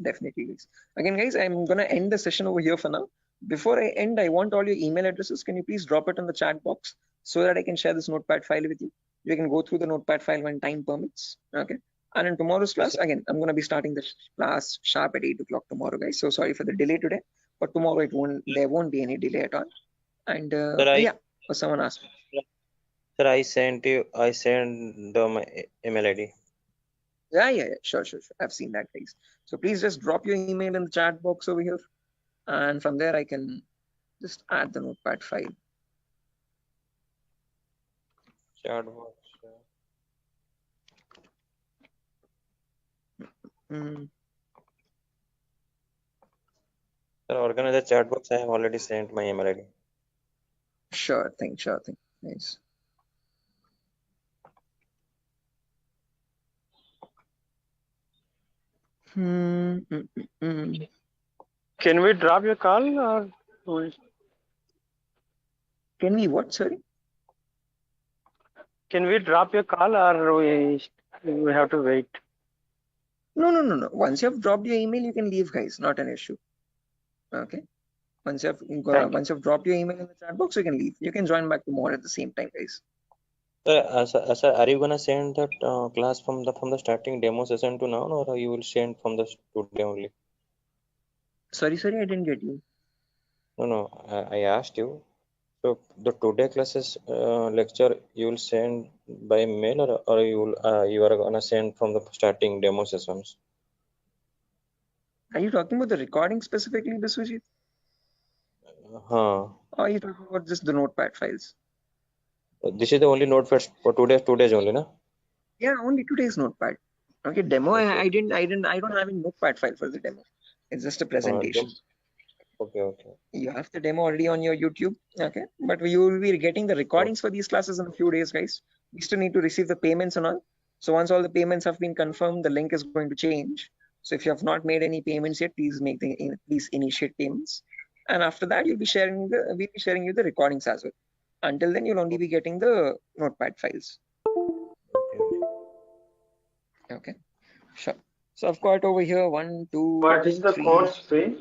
definitely, guys. Again, guys, I'm gonna end the session over here for now. before I end, I want all your email addresses. Can you please drop it in the chat box so that I can share this notepad file with you? You can go through the notepad file when time permits. Okay. And in tomorrow's class, again, I'm going to be starting the class sharp at 8 o'clock tomorrow, guys. So sorry for the delay today, but tomorrow there won't be any delay at all. And yeah, someone asked me. Sir, I sent my email ID. Yeah, sure. I've seen that, guys. So please just drop your email in the chat box over here, and from there I can just add the notepad file. Chat box. Sir, organize the chat box. I have already sent my email ID. Sure thing. Nice. Can we drop your call or can we what? Sorry. Can we drop your call or we have to wait? No. Once you have dropped your email, you can leave, guys. Not an issue. Okay. Once you've dropped your email in the chat box, you can leave. You can join back tomorrow at the same time, guys. Sir, are you gonna send that class from the starting demo session to now, or you will send from the today only? Sorry, I didn't get you. No, I asked you. So the today classes lecture you will send by mail, or you are gonna send from the starting demo sessions? Are you talking about the recording specifically, Biswajit? Or are you talking about just the notepad files? This is the only notepad for today's only, na? Yeah, only today's notepad. Okay, demo. Okay. I don't have any notepad file for the demo. It's just a presentation. Okay. You have the demo already on your YouTube. Okay, but you will be getting the recordings for these classes in a few days, guys. We still need to receive the payments and all. So once all the payments have been confirmed, the link is going to change. So if you have not made any payments yet, please initiate payments. And after that, we'll be sharing you the recordings as well. Until then, you'll only be getting the notepad files. Okay, sure. So I've got over here 1, 2. What is the course fee?